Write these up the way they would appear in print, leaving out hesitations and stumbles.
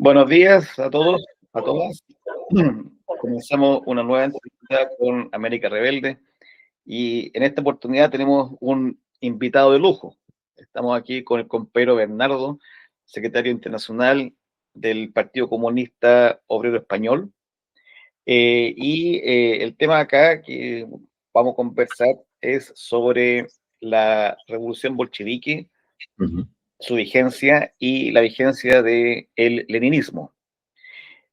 Buenos días a todos, a todas. Comenzamos una nueva entrevista con América Rebelde y en esta oportunidad tenemos un invitado de lujo. Estamos aquí con el compañero Bernardo, secretario internacional del Partido Comunista Obrero Español. El tema acá que vamos a conversar es sobre la revolución bolchevique, su vigencia y la vigencia del leninismo.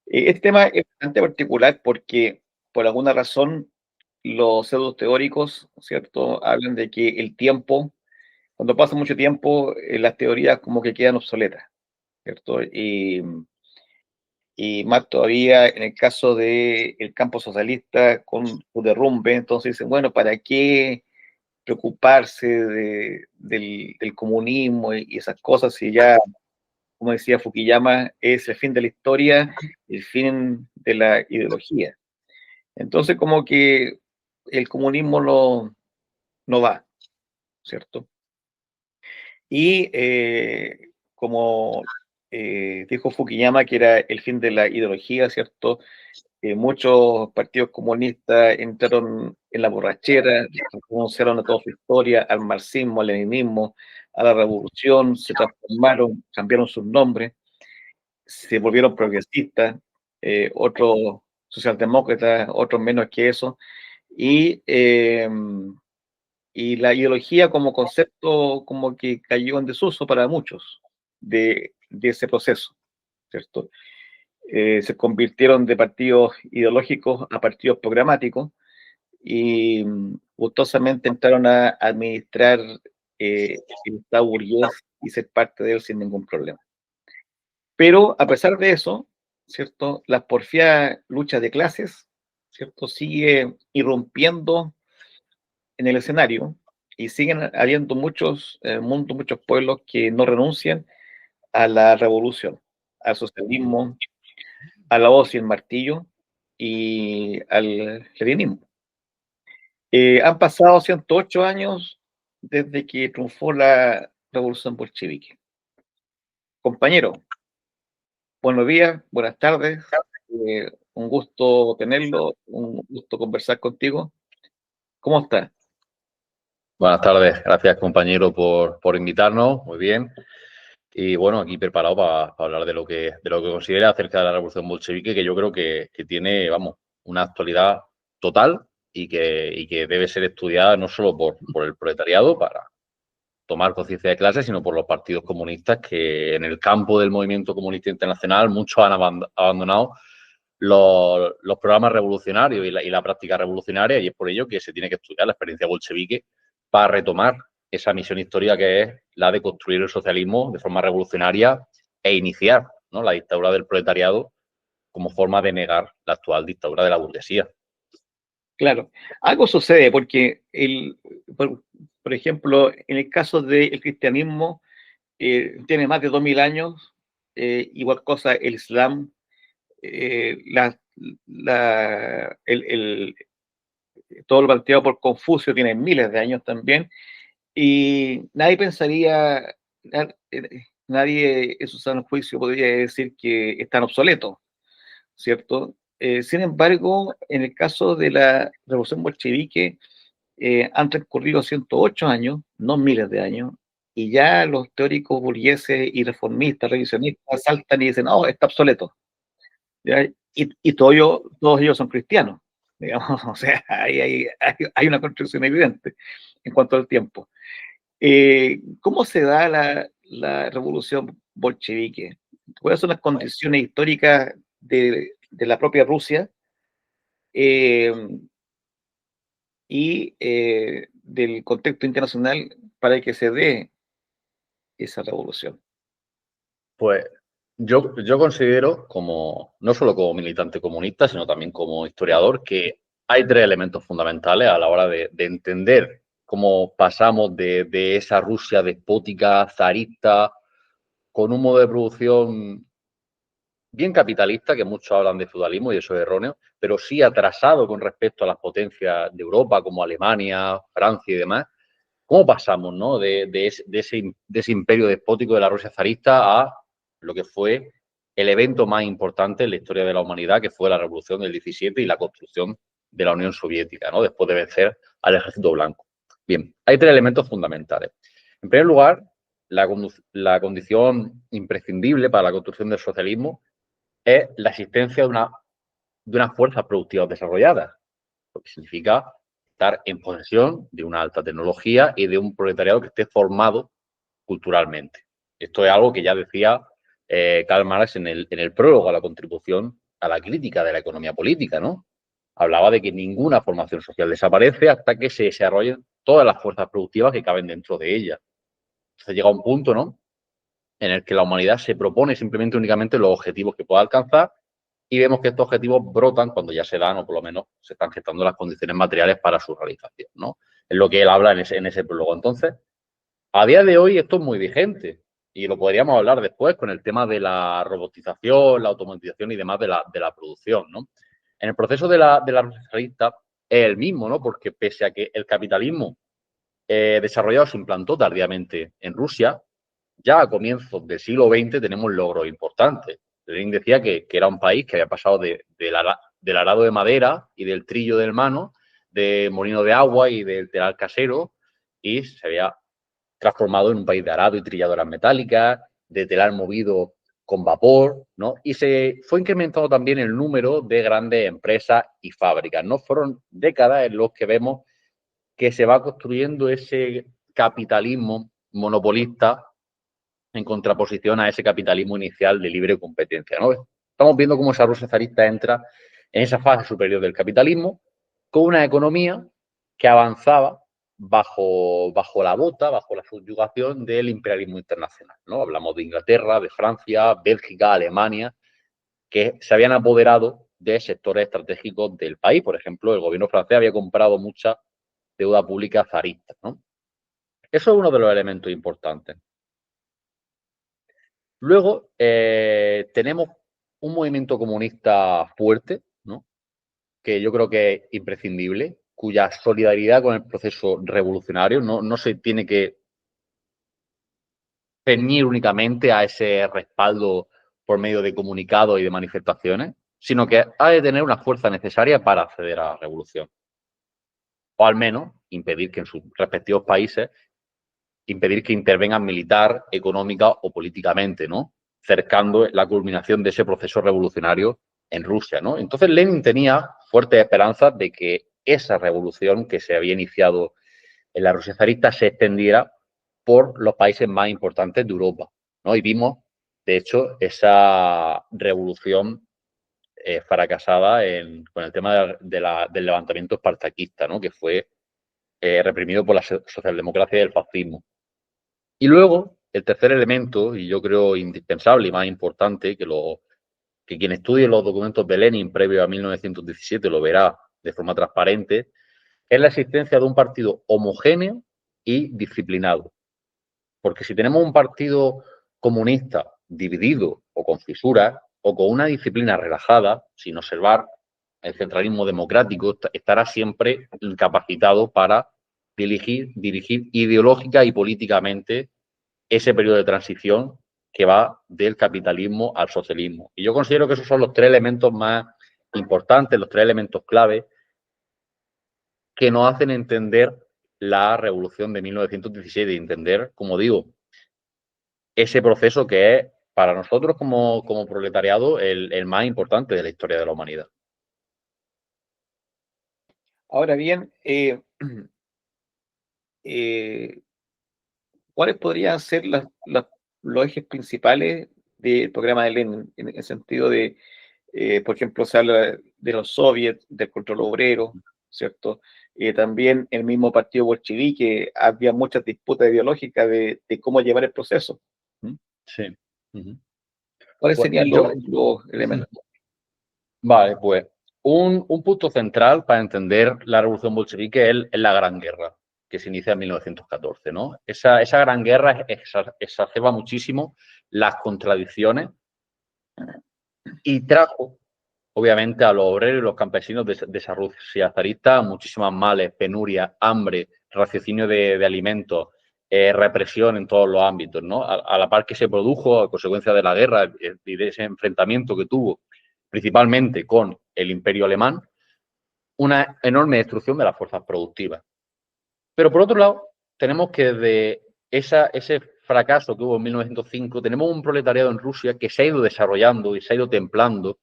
Este tema es bastante particular porque, por alguna razón, los pseudo teóricos, ¿cierto?, hablan de que el tiempo, cuando pasa mucho tiempo, las teorías como que quedan obsoletas, ¿cierto? Y más todavía en el caso del campo socialista con su derrumbe, entonces dicen, bueno, ¿para qué preocuparse del comunismo y esas cosas si ya, como decía Fukuyama, es el fin de la historia, el fin de la ideología? Entonces, como que el comunismo no va, ¿cierto? Y como dijo Fukuyama, que era el fin de la ideología, ¿cierto? Muchos partidos comunistas entraron en la borrachera, renunciaron a toda su historia, al marxismo, al leninismo, a la revolución, se transformaron, cambiaron sus nombres, se volvieron progresistas, otros socialdemócratas, otros menos que eso, y, eh, y la ideología como concepto como que cayó en desuso para muchos de ese proceso, ¿cierto? Se convirtieron de partidos ideológicos a partidos programáticos y gustosamente entraron a administrar el Estado burgués y ser parte de él sin ningún problema. Pero a pesar de eso, ¿cierto?, la porfiada lucha de clases, ¿cierto?, sigue irrumpiendo en el escenario y siguen habiendo muchos en el mundo, muchos pueblos que no renuncian a la revolución, al socialismo, a la hoz y el martillo y al leninismo. Han pasado 108 años desde que triunfó la revolución bolchevique. Compañero, buenos días, buenas tardes, un gusto tenerlo, un gusto conversar contigo. ¿Cómo estás? Buenas tardes, gracias compañero por invitarnos, muy bien. Y bueno, aquí preparado para hablar de lo que considera acerca de la revolución bolchevique, que yo creo que tiene, vamos, una actualidad total y que debe ser estudiada no solo por el proletariado para tomar conciencia de clase, sino por los partidos comunistas que en el campo del movimiento comunista internacional muchos han abandonado los programas revolucionarios y la práctica revolucionaria, y es por ello que se tiene que estudiar la experiencia bolchevique para retomar esa misión histórica que es la de construir el socialismo de forma revolucionaria e iniciar, ¿no?, la dictadura del proletariado como forma de negar la actual dictadura de la burguesía. Claro, algo sucede porque, por ejemplo, en el caso del cristianismo, tiene más de 2000 años, igual cosa el Islam, eh, la, el, todo lo planteado por Confucio tiene miles de años también, y nadie pensaría, nadie en su sano juicio podría decir que están obsoletos, ¿cierto? Sin embargo, en el caso de la revolución bolchevique, han transcurrido 108 años, no miles de años, y ya los teóricos burgueses y reformistas, revisionistas, saltan y dicen, oh, está obsoleto. ¿Ya? Y todos ellos son cristianos, digamos, o sea, hay una construcción evidente en cuanto al tiempo. ¿Cómo se da la revolución bolchevique? ¿Cuáles son las condiciones históricas de la propia Rusia eh, y del contexto internacional para que se dé esa revolución? Pues yo considero, no solo como militante comunista, sino también como historiador, que hay tres elementos fundamentales a la hora de entender cómo pasamos de esa Rusia despótica, zarista, con un modelo de producción bien capitalista, que muchos hablan de feudalismo y eso es erróneo, pero sí atrasado con respecto a las potencias de Europa como Alemania, Francia y demás. ¿Cómo pasamos, ¿no?, de ese imperio despótico de la Rusia zarista a lo que fue el evento más importante en la historia de la humanidad, que fue la Revolución del 17 y la construcción de la Unión Soviética, ¿no? Después de vencer al Ejército Blanco. Bien, hay tres elementos fundamentales. En primer lugar, la condición imprescindible para la construcción del socialismo es la existencia de unas fuerzas productivas desarrolladas, lo que significa estar en posesión de una alta tecnología y de un proletariado que esté formado culturalmente. Esto es algo que ya decía Karl Marx en el prólogo a la contribución a la crítica de la economía política, ¿no? Hablaba de que ninguna formación social desaparece hasta que se desarrollen todas las fuerzas productivas que caben dentro de ella. Entonces llega un punto, ¿no?, en el que la humanidad se propone simplemente únicamente los objetivos que pueda alcanzar y vemos que estos objetivos brotan cuando ya se dan o por lo menos se están gestando las condiciones materiales para su realización, ¿no? Es lo que él habla en ese prólogo. Entonces, a día de hoy esto es muy vigente y lo podríamos hablar después con el tema de la robotización, la automatización y demás de la producción, ¿no? En el proceso de la Rusia zarista es el mismo, ¿no? Porque pese a que el capitalismo desarrollado se implantó tardíamente en Rusia, ya a comienzos del siglo XX tenemos logros importantes. Lenin decía que era un país que había pasado del arado de madera y del trillo del mano, de molino de agua y del telar casero, y se había transformado en un país de arado y trilladoras metálicas, de telar movido con vapor, ¿no? Y se fue incrementando también el número de grandes empresas y fábricas, ¿no? Fueron décadas en las que vemos que se va construyendo ese capitalismo monopolista en contraposición a ese capitalismo inicial de libre competencia, ¿no? Estamos viendo cómo esa Rusia zarista entra en esa fase superior del capitalismo con una economía que avanzaba bajo la bota, bajo la subyugación del imperialismo internacional, ¿no? Hablamos de Inglaterra, de Francia, Bélgica, Alemania, que se habían apoderado de sectores estratégicos del país. Por ejemplo, el gobierno francés había comprado mucha deuda pública zarista, ¿no? Eso es uno de los elementos importantes. Luego tenemos un movimiento comunista fuerte, ¿no?, que yo creo que es imprescindible, cuya solidaridad con el proceso revolucionario no se tiene que ceñir únicamente a ese respaldo por medio de comunicados y de manifestaciones, sino que ha de tener una fuerza necesaria para acceder a la revolución. O al menos impedir que en sus respectivos países impedir que intervengan militar, económica o políticamente, ¿no?, cercando la culminación de ese proceso revolucionario en Rusia, ¿no? Entonces Lenin tenía fuertes esperanzas de que esa revolución que se había iniciado en la Rusia zarista se extendiera por los países más importantes de Europa, ¿no? Y vimos, de hecho, esa revolución fracasada con el tema del levantamiento espartaquista, ¿no?, que fue reprimido por la socialdemocracia y el fascismo. Y luego, el tercer elemento, y yo creo indispensable y más importante, que quien estudie los documentos de Lenin previo a 1917 lo verá de forma transparente, es la existencia de un partido homogéneo y disciplinado. Porque si tenemos un partido comunista dividido o con fisuras o con una disciplina relajada, sin observar el centralismo democrático, estará siempre incapacitado para dirigir ideológica y políticamente ese periodo de transición que va del capitalismo al socialismo. Y yo considero que esos son los tres elementos más importantes, los tres elementos clave que nos hacen entender la revolución de 1917 y entender, como digo, ese proceso que es para nosotros como proletariado el más importante de la historia de la humanidad. Ahora bien, ¿cuáles podrían ser los ejes principales del programa de Lenin en el sentido de, por ejemplo, se habla de los soviets, del control obrero, ¿cierto? También el mismo partido bolchevique, había muchas disputas ideológicas de cómo llevar el proceso. ¿Mm? Sí. Uh-huh. ¿Cuáles Pues serían los elementos? Vale, pues un punto central para entender la revolución bolchevique es la Gran Guerra, que se inicia en 1914, ¿no? Esa Gran Guerra exacerba muchísimo las contradicciones y trajo, obviamente, a los obreros y los campesinos de esa Rusia zarista muchísimas males, penurias, hambre, raciocinio de alimentos, represión en todos los ámbitos, ¿no? A la par que se produjo a consecuencia de la guerra y de ese enfrentamiento que tuvo principalmente con el Imperio Alemán, una enorme destrucción de las fuerzas productivas. Pero por otro lado, tenemos que desde ese fracaso que hubo en 1905, tenemos un proletariado en Rusia que se ha ido desarrollando y se ha ido templando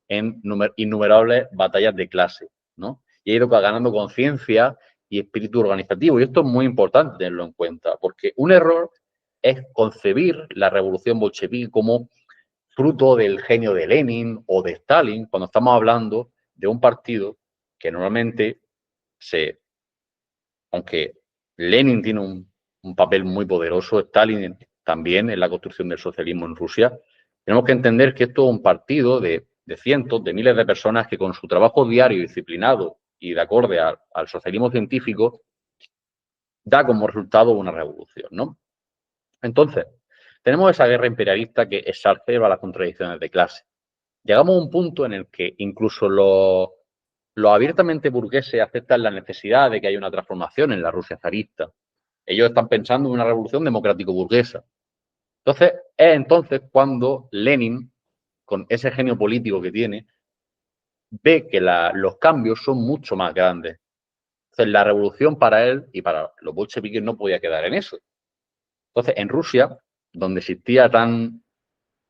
en innumerables batallas de clase, ¿no? Y ha ido ganando conciencia y espíritu organizativo. Y esto es muy importante tenerlo en cuenta, porque un error es concebir la revolución bolchevique como fruto del genio de Lenin o de Stalin, cuando estamos hablando de un partido que normalmente aunque Lenin tiene un papel muy poderoso, Stalin también en la construcción del socialismo en Rusia, tenemos que entender que esto es un partido de cientos, de miles de personas que con su trabajo diario, disciplinado y de acorde al socialismo científico, da como resultado una revolución, ¿no? Entonces, tenemos esa guerra imperialista que exacerba las contradicciones de clase. Llegamos a un punto en el que incluso los abiertamente burgueses aceptan la necesidad de que haya una transformación en la Rusia zarista. Ellos están pensando en una revolución democrático-burguesa. Entonces, es entonces cuando Lenin, con ese genio político que tiene, ve que los cambios son mucho más grandes. Entonces, la revolución para él y para los bolcheviques no podía quedar en eso. Entonces, en Rusia, donde existía tan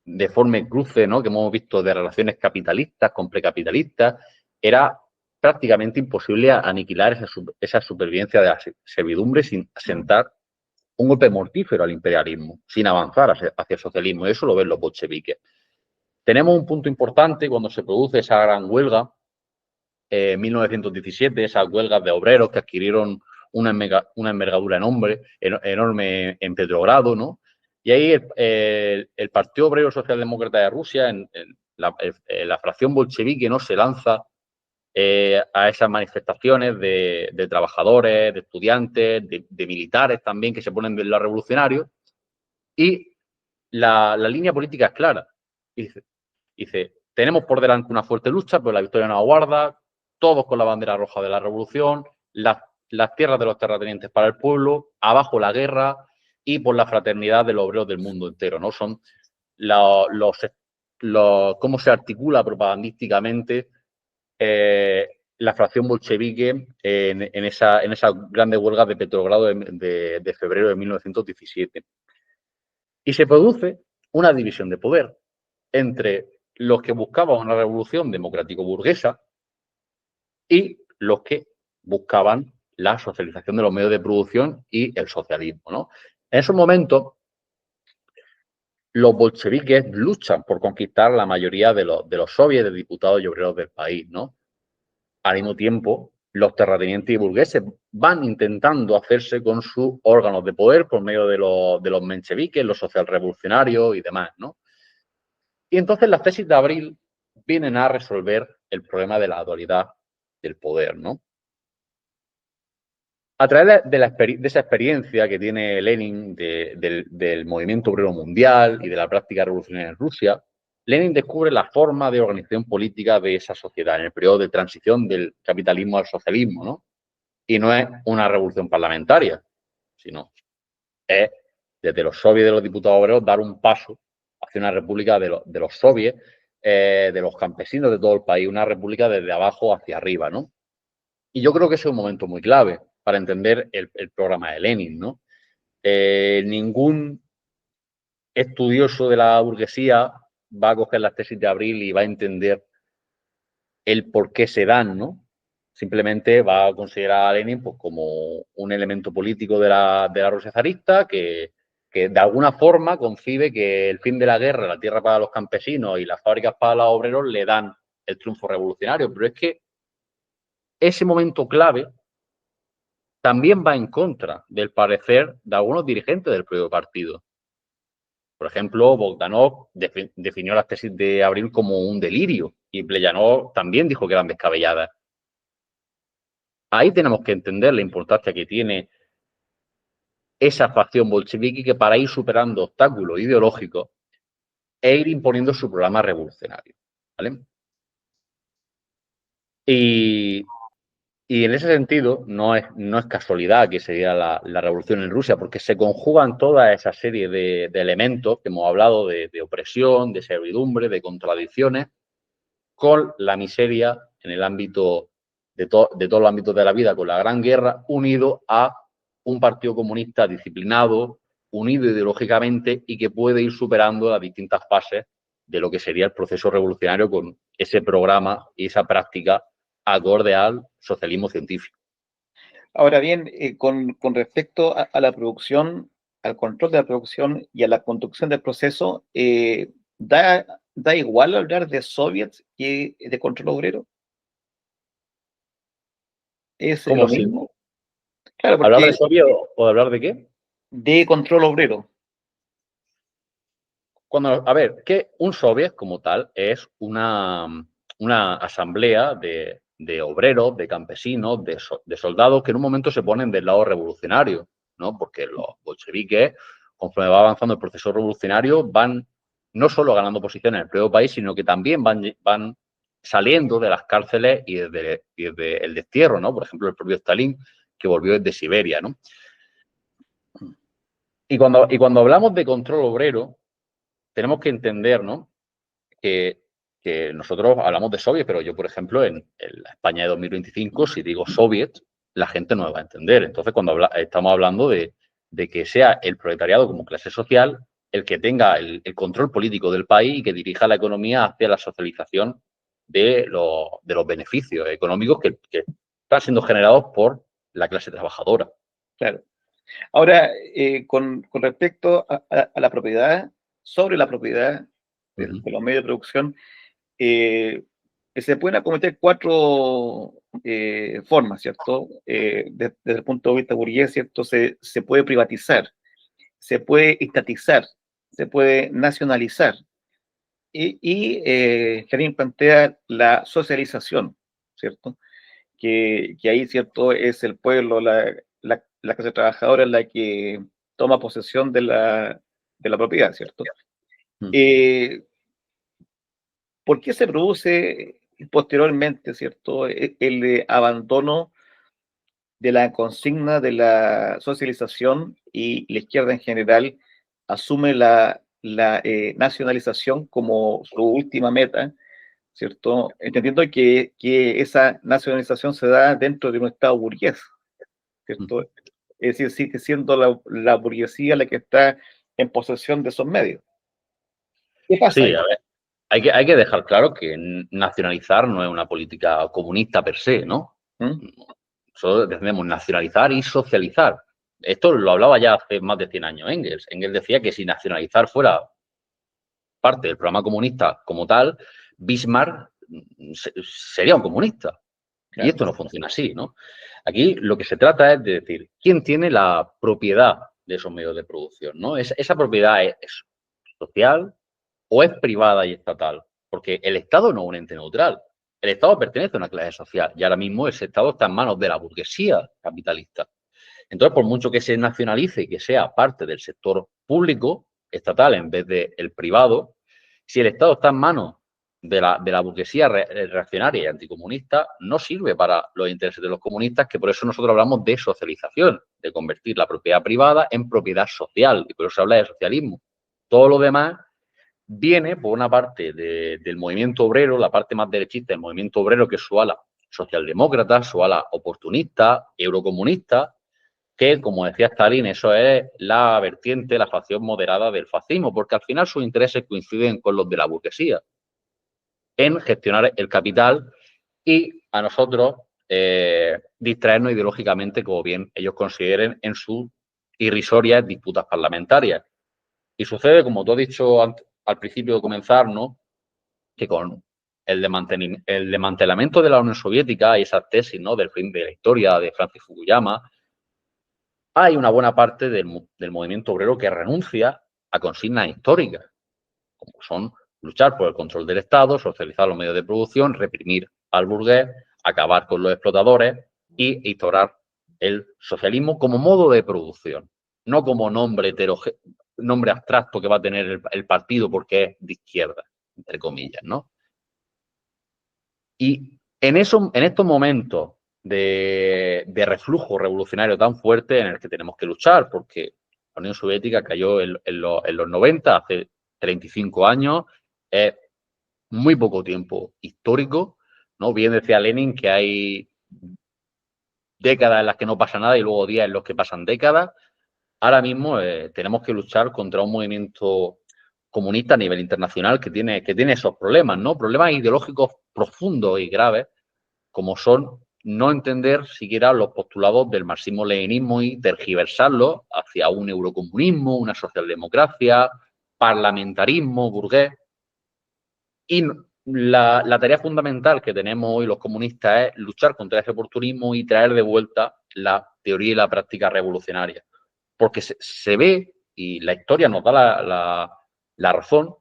deforme cruce, ¿no?, que hemos visto de relaciones capitalistas con precapitalistas, era prácticamente imposible aniquilar esa supervivencia de la servidumbre sin asentar un golpe mortífero al imperialismo, sin avanzar hacia el socialismo. Eso lo ven los bolcheviques. Tenemos un punto importante cuando se produce esa gran huelga, en 1917, esas huelgas de obreros que adquirieron una envergadura enorme en Petrogrado, ¿no? Y ahí el Partido Obrero Socialdemócrata de Rusia, en la fracción bolchevique, ¿no?, se lanza a esas manifestaciones de trabajadores, de estudiantes, de militares también que se ponen de los revolucionarios. Y la línea política es clara. Dice, tenemos por delante una fuerte lucha, pero la victoria nos aguarda, todos con la bandera roja de la revolución, las tierras de los terratenientes para el pueblo, abajo la guerra y por la fraternidad de los obreros del mundo entero, ¿no? Son cómo se articula propagandísticamente la fracción bolchevique en esas grandes huelgas de Petrogrado de febrero de 1917. Y se produce una división de poder entre los que buscaban una revolución democrático-burguesa y los que buscaban la socialización de los medios de producción y el socialismo, ¿no? En esos momentos, los bolcheviques luchan por conquistar la mayoría de los soviets de diputados y obreros del país, ¿no? Al mismo tiempo, los terratenientes y burgueses van intentando hacerse con sus órganos de poder por medio de los mencheviques, los socialrevolucionarios y demás, ¿no? Y entonces las tesis de Abril vienen a resolver el problema de la dualidad del poder, ¿no? A través de esa experiencia que tiene Lenin del movimiento obrero mundial y de la práctica revolucionaria en Rusia, Lenin descubre la forma de organización política de esa sociedad en el periodo de transición del capitalismo al socialismo, ¿no? Y no es una revolución parlamentaria, sino es desde los soviets de los diputados obreros dar un paso hacia una república de los soviets, de los campesinos de todo el país, una república desde abajo hacia arriba, ¿no? Y yo creo que ese es un momento muy clave para entender el programa de Lenin, ¿no? Ningún estudioso de la burguesía va a coger las tesis de Abril y va a entender el por qué se dan, ¿no? Simplemente va a considerar a Lenin pues, como un elemento político de la Rusia zarista que de alguna forma concibe que el fin de la guerra, la tierra para los campesinos y las fábricas para los obreros le dan el triunfo revolucionario. Pero es que ese momento clave también va en contra del parecer de algunos dirigentes del propio partido. Por ejemplo, Bogdanov definió las tesis de Abril como un delirio y Plejánov también dijo que eran descabelladas. Ahí tenemos que entender la importancia que tiene esa facción bolchevique que para ir superando obstáculos ideológicos e ir imponiendo su programa revolucionario, ¿vale? Y Y en ese sentido, no es casualidad que se diera la revolución en Rusia, porque se conjugan toda esa serie de elementos que hemos hablado de opresión, de servidumbre, de contradicciones, con la miseria en el ámbito de todos los ámbitos de la vida, con la Gran Guerra, unido a un partido comunista disciplinado, unido ideológicamente y que puede ir superando las distintas fases de lo que sería el proceso revolucionario con ese programa y esa práctica acorde al socialismo científico. Ahora bien, con respecto a la producción, al control de la producción y a la conducción del proceso, ¿da igual hablar de soviets que de control obrero? ¿Es lo ¿Cómo si? mismo? Claro, ¿Hablar de porque soviet o de hablar de qué? de control obrero. A ver, que un soviet como tal es una asamblea de obreros, de campesinos, de soldados que en un momento se ponen del lado revolucionario, ¿no? Porque los bolcheviques, conforme va avanzando el proceso revolucionario, van no solo ganando posiciones en el propio país, sino que también van saliendo de las cárceles y desde el destierro, ¿no? Por ejemplo, el propio Stalin, que volvió desde Siberia, ¿no? Y cuando hablamos de control obrero, tenemos que entender, ¿no? Que, que nosotros hablamos de soviet, pero yo, por ejemplo, en la España de 2025, si digo soviet, la gente no me va a entender. Entonces, cuando estamos hablando de que sea el proletariado como clase social el que tenga el control político del país y que dirija la economía hacia la socialización de los beneficios económicos que están siendo generados por la clase trabajadora. Claro. Ahora, con respecto a la propiedad, sobre la propiedad de los medios de producción, se pueden acometer cuatro formas, ¿cierto? Desde el punto de vista burgués, ¿cierto? Se puede privatizar, se puede estatizar, se puede nacionalizar. Karim plantea la socialización, ¿cierto? Que ahí, ¿cierto? Es el pueblo, la clase trabajadora la que toma posesión de la propiedad, ¿cierto? Eh, ¿Por qué se produce posteriormente, ¿cierto? El abandono de la consigna de la socialización y la izquierda en general asume la nacionalización como su última meta, ¿cierto? Entendiendo que esa nacionalización se da dentro de un Estado burgués, ¿cierto? Es decir, sigue siendo la burguesía la que está en posesión de esos medios. ¿Qué pasa Sí, ahí? a ver, hay que dejar claro que nacionalizar no es una política comunista per se, ¿no? ¿Mm? Nosotros defendemos nacionalizar y socializar. Esto lo hablaba ya hace más de 100 años Engels. Engels decía que si nacionalizar fuera parte del programa comunista como tal, Bismarck sería un comunista. Y Claro, esto no funciona así, ¿no? Aquí lo que se trata es de decir, ¿quién tiene la propiedad de esos medios de producción, ¿no? Esa propiedad es social o es privada y estatal, porque el Estado no es un ente neutral. El Estado pertenece a una clase social y ahora mismo ese Estado está en manos de la burguesía capitalista. Entonces, por mucho que se nacionalice y que sea parte del sector público, estatal, en vez del privado, si el Estado está en manos de la burguesía reaccionaria y anticomunista, no sirve para los intereses de los comunistas, que por eso nosotros hablamos de socialización, de convertir la propiedad privada en propiedad social, y por eso se habla de socialismo. Todo lo demás viene por una parte del movimiento obrero, la parte más derechista del movimiento obrero, que es su ala socialdemócrata, su ala oportunista, eurocomunista, que, como decía Stalin, eso es la vertiente, la facción moderada del fascismo, porque al final sus intereses coinciden con los de la burguesía en gestionar el capital y a nosotros distraernos ideológicamente, como bien ellos consideren, en sus irrisorias disputas parlamentarias. Y sucede, como tú has dicho al principio de comenzar, ¿no? Que con el desmantelamiento de la Unión Soviética y esas tesis, ¿no? Del fin de la historia de Francis Fukuyama, hay una buena parte del movimiento obrero que renuncia a consignas históricas, como son luchar por el control del Estado, socializar los medios de producción, reprimir al burgués, acabar con los explotadores y instaurar el socialismo como modo de producción, no como nombre abstracto que va a tener el partido porque es de izquierda, entre comillas, ¿no? Y en estos momentos de reflujo revolucionario tan fuerte en el que tenemos que luchar, porque la Unión Soviética cayó en los 90, hace 35 años, es muy poco tiempo histórico, ¿no? Bien decía Lenin que hay décadas en las que no pasa nada y luego días en los que pasan décadas. Ahora mismo tenemos que luchar contra un movimiento comunista a nivel internacional que tiene esos problemas, ¿no? Problemas ideológicos profundos y graves, como son no entender siquiera los postulados del marxismo-leninismo y tergiversarlos hacia un eurocomunismo, una socialdemocracia, parlamentarismo burgués. Y la tarea fundamental que tenemos hoy los comunistas es luchar contra ese oportunismo y traer de vuelta la teoría y la práctica revolucionaria. Porque se ve, y la historia nos da la razón,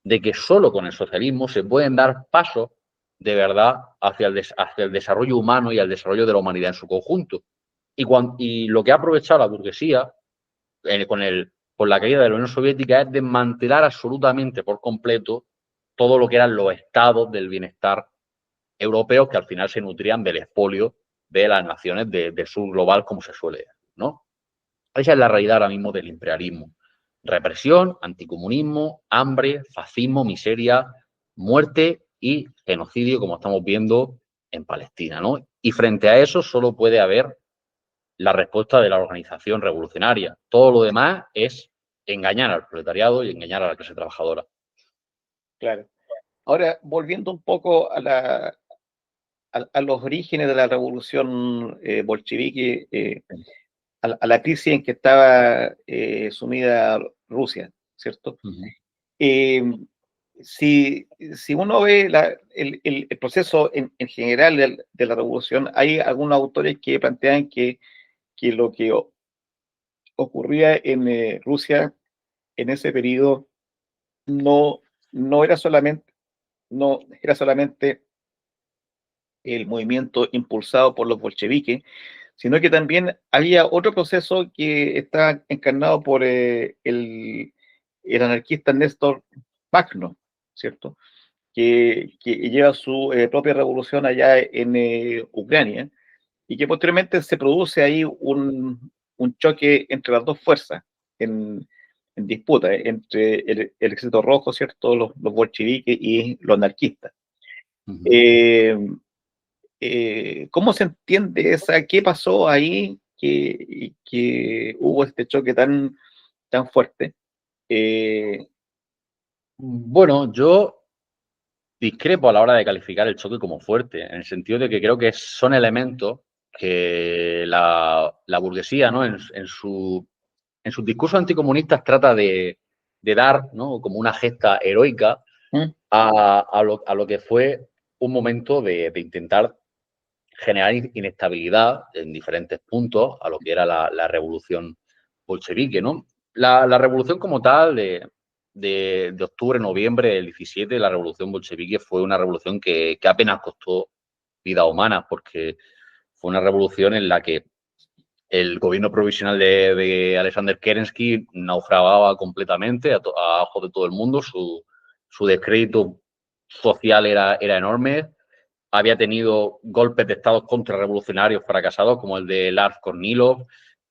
de que solo con el socialismo se pueden dar pasos de verdad hacia el desarrollo humano y al desarrollo de la humanidad en su conjunto. Y lo que ha aprovechado la burguesía con la caída de la Unión Soviética es desmantelar absolutamente por completo todo lo que eran los estados del bienestar europeos que al final se nutrían del expolio de las naciones del sur global, como se suele decir, ¿no? Esa es la realidad ahora mismo del imperialismo. Represión, anticomunismo, hambre, fascismo, miseria, muerte y genocidio, como estamos viendo en Palestina, ¿no? Y frente a eso solo puede haber la respuesta de la organización revolucionaria. Todo lo demás es engañar al proletariado y engañar a la clase trabajadora. Claro. Ahora, volviendo un poco a los orígenes de la revolución bolchevique, a la crisis en que estaba sumida Rusia, ¿cierto? Eh, si uno ve el proceso en general de la revolución, hay algunos autores que plantean que lo que ocurría en Rusia en ese periodo no, no era solamente, no era solamente el movimiento impulsado por los bolcheviques, sino que también había otro proceso que está encarnado por el anarquista Néstor Magno, ¿cierto? Que lleva su propia revolución allá en Ucrania y que posteriormente se produce ahí un choque entre las dos fuerzas en disputa, entre el ejército rojo, ¿cierto? Los bolcheviques y los anarquistas. Eh, ¿Cómo se entiende esa? ¿Qué pasó ahí que hubo este choque tan fuerte? Eh, Bueno, yo discrepo a la hora de calificar el choque como fuerte, en el sentido de que creo que son elementos que la burguesía, ¿no? En sus discursos anticomunistas trata de dar, ¿no? Como una gesta heroica ¿Mm? a lo que fue un momento de intentar generar inestabilidad en diferentes puntos a lo que era la revolución bolchevique, ¿no? La revolución como tal de octubre, noviembre del 17, la revolución bolchevique fue una revolución que apenas costó vidas humanas, porque fue una revolución en la que el gobierno provisional de Alexander Kerensky naufragaba completamente a ojos de todo el mundo, su descrédito social era enorme, había tenido golpes de estados contrarrevolucionarios fracasados, como el de Lars Kornilov,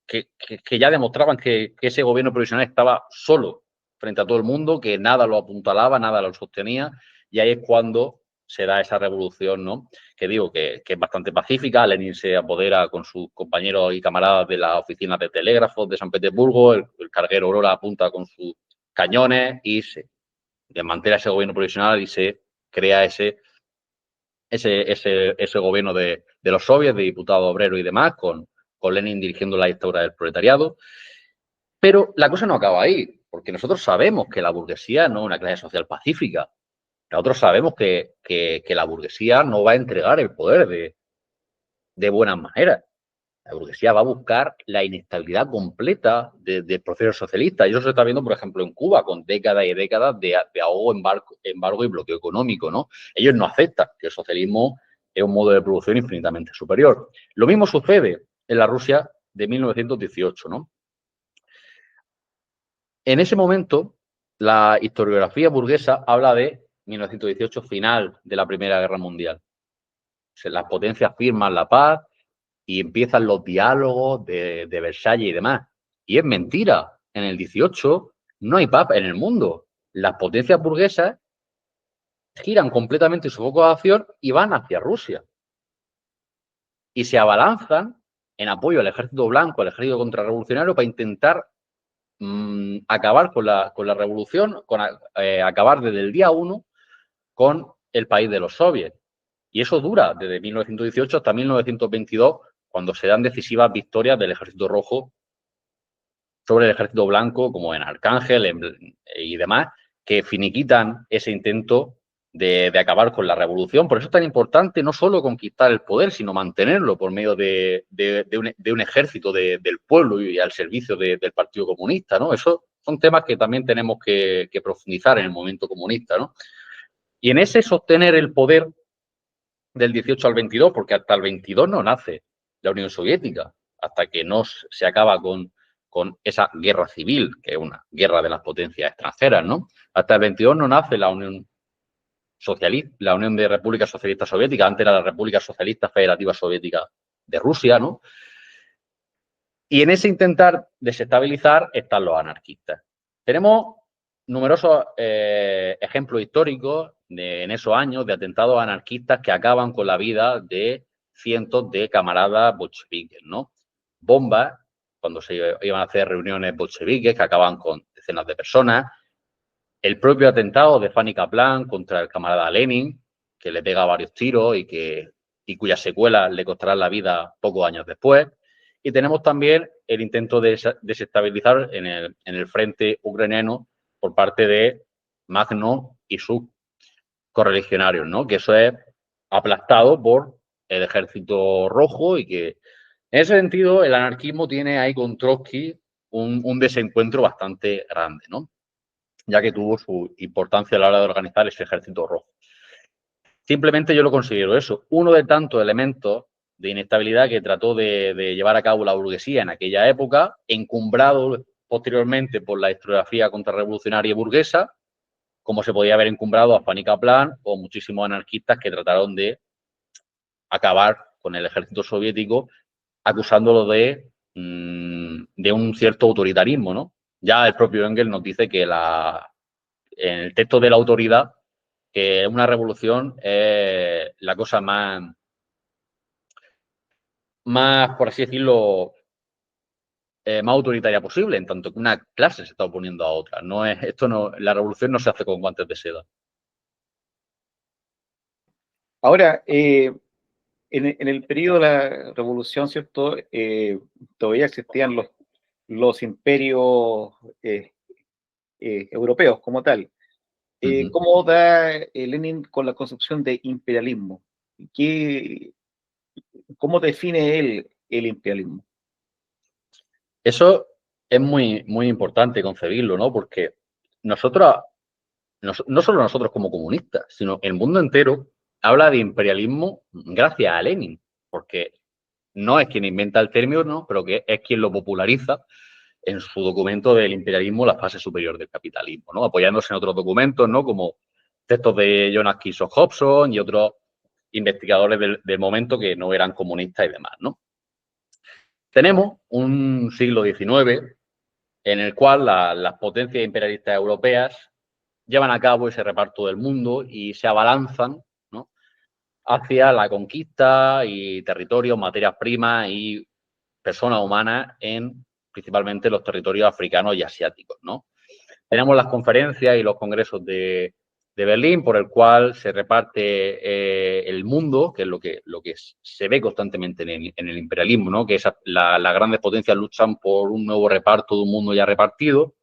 que ya demostraban que ese gobierno provisional estaba solo frente a todo el mundo, que nada lo apuntalaba, nada lo sostenía, y ahí es cuando se da esa revolución, ¿no? Que digo que es bastante pacífica. Lenin se apodera con sus compañeros y camaradas de la oficina de telégrafos de San Petersburgo, el carguero Aurora apunta con sus cañones y se desmantela ese gobierno provisional y se crea ese gobierno de los soviets, de diputados obreros y demás, con Lenin dirigiendo la dictadura del proletariado. Pero la cosa no acaba ahí, porque nosotros sabemos que la burguesía no es una clase social pacífica. Nosotros sabemos que la burguesía no va a entregar el poder de buenas maneras. La burguesía va a buscar la inestabilidad completa del proceso socialista. Y eso se está viendo, por ejemplo, en Cuba, con décadas y décadas de ahogo, embargo y bloqueo económico, ¿no? Ellos no aceptan que el socialismo es un modo de producción infinitamente superior. Lo mismo sucede en la Rusia de 1918, ¿no? En ese momento, la historiografía burguesa habla de 1918, final de la Primera Guerra Mundial. las potencias firman la paz y empiezan los diálogos de Versalles y demás. Y es mentira. En el 18 no hay paz en el mundo. Las potencias burguesas giran completamente su foco de acción y van hacia Rusia. Y se abalanzan en apoyo al ejército blanco, al ejército contrarrevolucionario, para intentar acabar con la revolución, acabar desde el día 1 con el país de los soviets. Y eso dura desde 1918 hasta 1922, cuando se dan decisivas victorias del ejército rojo sobre el ejército blanco, como en Arcángel y demás, que finiquitan ese intento de acabar con la revolución. Por eso es tan importante no solo conquistar el poder, sino mantenerlo por medio de un ejército del pueblo y al servicio del Partido Comunista, ¿no? Esos son temas que también tenemos que profundizar en el movimiento comunista, ¿no? Y en ese sostener el poder del 18 al 22, porque hasta el 22 no nace la Unión Soviética, hasta que no se acaba con esa guerra civil, que es una guerra de las potencias extranjeras, ¿no? Hasta el 22 no nace la Unión Socialista, la Unión de Repúblicas Socialistas Soviéticas, antes era la República Socialista Federativa Soviética de Rusia, ¿no? Y en ese intentar desestabilizar están los anarquistas. Tenemos numerosos ejemplos históricos en esos años de atentados anarquistas que acaban con la vida de cientos de camaradas bolcheviques, ¿no? Bombas, cuando se iban a hacer reuniones bolcheviques que acaban con decenas de personas. El propio atentado de Fanny Kaplan contra el camarada Lenin, que le pega varios tiros y cuyas secuelas le costarán la vida pocos años después. Y tenemos también el intento de desestabilizar en el frente ucraniano por parte de Magno y sus correligionarios, ¿no? Que eso es aplastado por el ejército rojo y que en ese sentido el anarquismo tiene ahí con Trotsky un desencuentro bastante grande, ¿no? Ya que tuvo su importancia a la hora de organizar ese ejército rojo. Simplemente yo lo considero eso, uno de tantos elementos de inestabilidad que trató de llevar a cabo la burguesía en aquella época, encumbrado posteriormente por la historiografía contrarrevolucionaria burguesa, como se podía haber encumbrado a Fanny Kaplan o muchísimos anarquistas que trataron de acabar con el ejército soviético, acusándolo de un cierto autoritarismo, ¿no? Ya el propio Engels nos dice que en el texto de la autoridad, que una revolución es la cosa más, por así decirlo, más autoritaria posible, en tanto que una clase se está oponiendo a otra. La revolución no se hace con guantes de seda. Ahora, en el periodo de la revolución, ¿cierto? Todavía existían los imperios europeos como tal. ¿Cómo da Lenin con la concepción de imperialismo? ¿Cómo define él el imperialismo? Eso es muy, muy importante concebirlo, ¿no? Porque nosotros, no solo nosotros como comunistas, sino el mundo entero habla de imperialismo gracias a Lenin, porque no es quien inventa el término, ¿no? Pero que es quien lo populariza en su documento del imperialismo, la fase superior del capitalismo, ¿no? Apoyándose en otros documentos, ¿no? Como textos de Jonas Keyshaw Hobson y otros investigadores del momento que no eran comunistas y demás, ¿no? Tenemos un siglo XIX en el cual las potencias imperialistas europeas llevan a cabo ese reparto del mundo y se abalanzan, ¿no?, hacia la conquista y territorios, materias primas y personas humanas principalmente los territorios africanos y asiáticos, ¿no? Tenemos las conferencias y los congresos de Berlín, por el cual se reparte el mundo, que es lo que se ve constantemente en el imperialismo, ¿no? Que las grandes potencias luchan por un nuevo reparto de un mundo ya repartido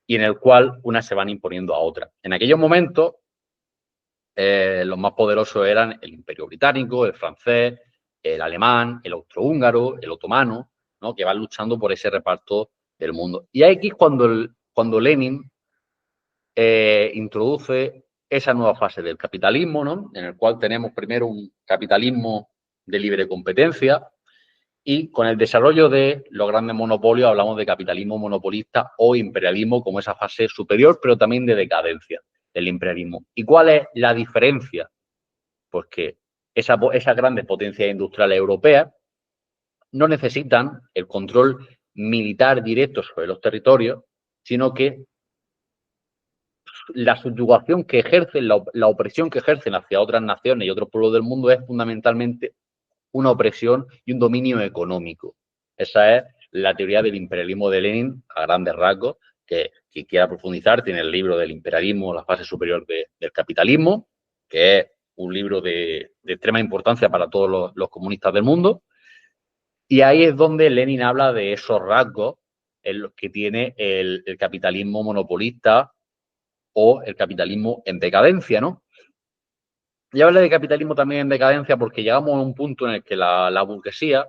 y en el cual unas se van imponiendo a otras. En aquellos momentos, los más poderosos eran el Imperio Británico, el francés, el alemán, el austrohúngaro, el otomano, ¿no?, que van luchando por ese reparto del mundo. Y aquí es cuando Lenin introduce esa nueva fase del capitalismo, ¿no?, en el cual tenemos primero un capitalismo de libre competencia y con el desarrollo de los grandes monopolios hablamos de capitalismo monopolista o imperialismo como esa fase superior, pero también de decadencia del imperialismo. ¿Y cuál es la diferencia? Pues que esas grandes potencias industriales europeas no necesitan el control militar directo sobre los territorios, sino que la subyugación que ejercen, la opresión que ejercen hacia otras naciones y otros pueblos del mundo es fundamentalmente una opresión y un dominio económico. Esa es la teoría del imperialismo de Lenin, a grandes rasgos, que quien quiera profundizar tiene el libro del imperialismo, la fase superior del capitalismo, que es un libro de extrema importancia para todos los comunistas del mundo. Y ahí es donde Lenin habla de esos rasgos en los que tiene el capitalismo monopolista o el capitalismo en decadencia, ¿no? Y habla de capitalismo también en decadencia porque llegamos a un punto en el que la burguesía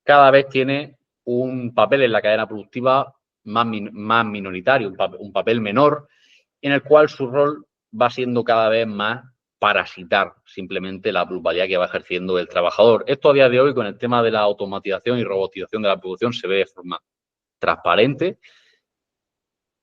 cada vez tiene un papel en la cadena productiva más minoritario, un papel menor, en el cual su rol va siendo cada vez más parasitar simplemente la plusvalía que va ejerciendo el trabajador. Esto a día de hoy, con el tema de la automatización y robotización de la producción, se ve de forma transparente.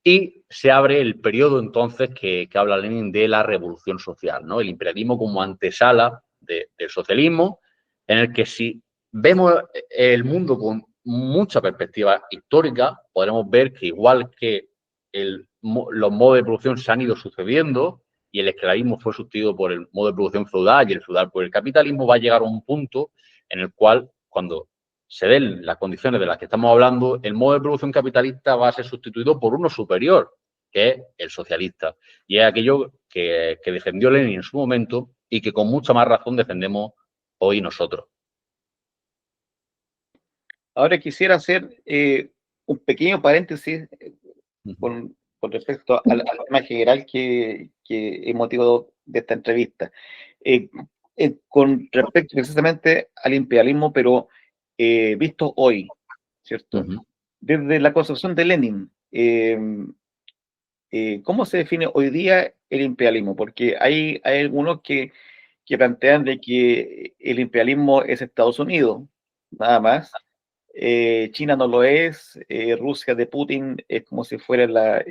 Y se abre el periodo entonces que habla Lenin de la revolución social, ¿no? El imperialismo como antesala del socialismo, en el que si vemos el mundo con mucha perspectiva histórica, podremos ver que igual que los modos de producción se han ido sucediendo y el esclavismo fue sustituido por el modo de producción feudal y el feudal por el capitalismo, va a llegar a un punto en el cual, cuando se den las condiciones de las que estamos hablando, el modo de producción capitalista va a ser sustituido por uno superior, que es el socialista. Y es aquello que defendió Lenin en su momento y que con mucha más razón defendemos hoy nosotros. Ahora quisiera hacer un pequeño paréntesis con respecto al tema general que es motivo de esta entrevista. Eh, con respecto precisamente al imperialismo, pero visto hoy, ¿cierto? Desde la concepción de Lenin, ¿cómo se define hoy día el imperialismo? Porque hay algunos que plantean de que el imperialismo es Estados Unidos, nada más. China no lo es, Rusia de Putin es como si fuera la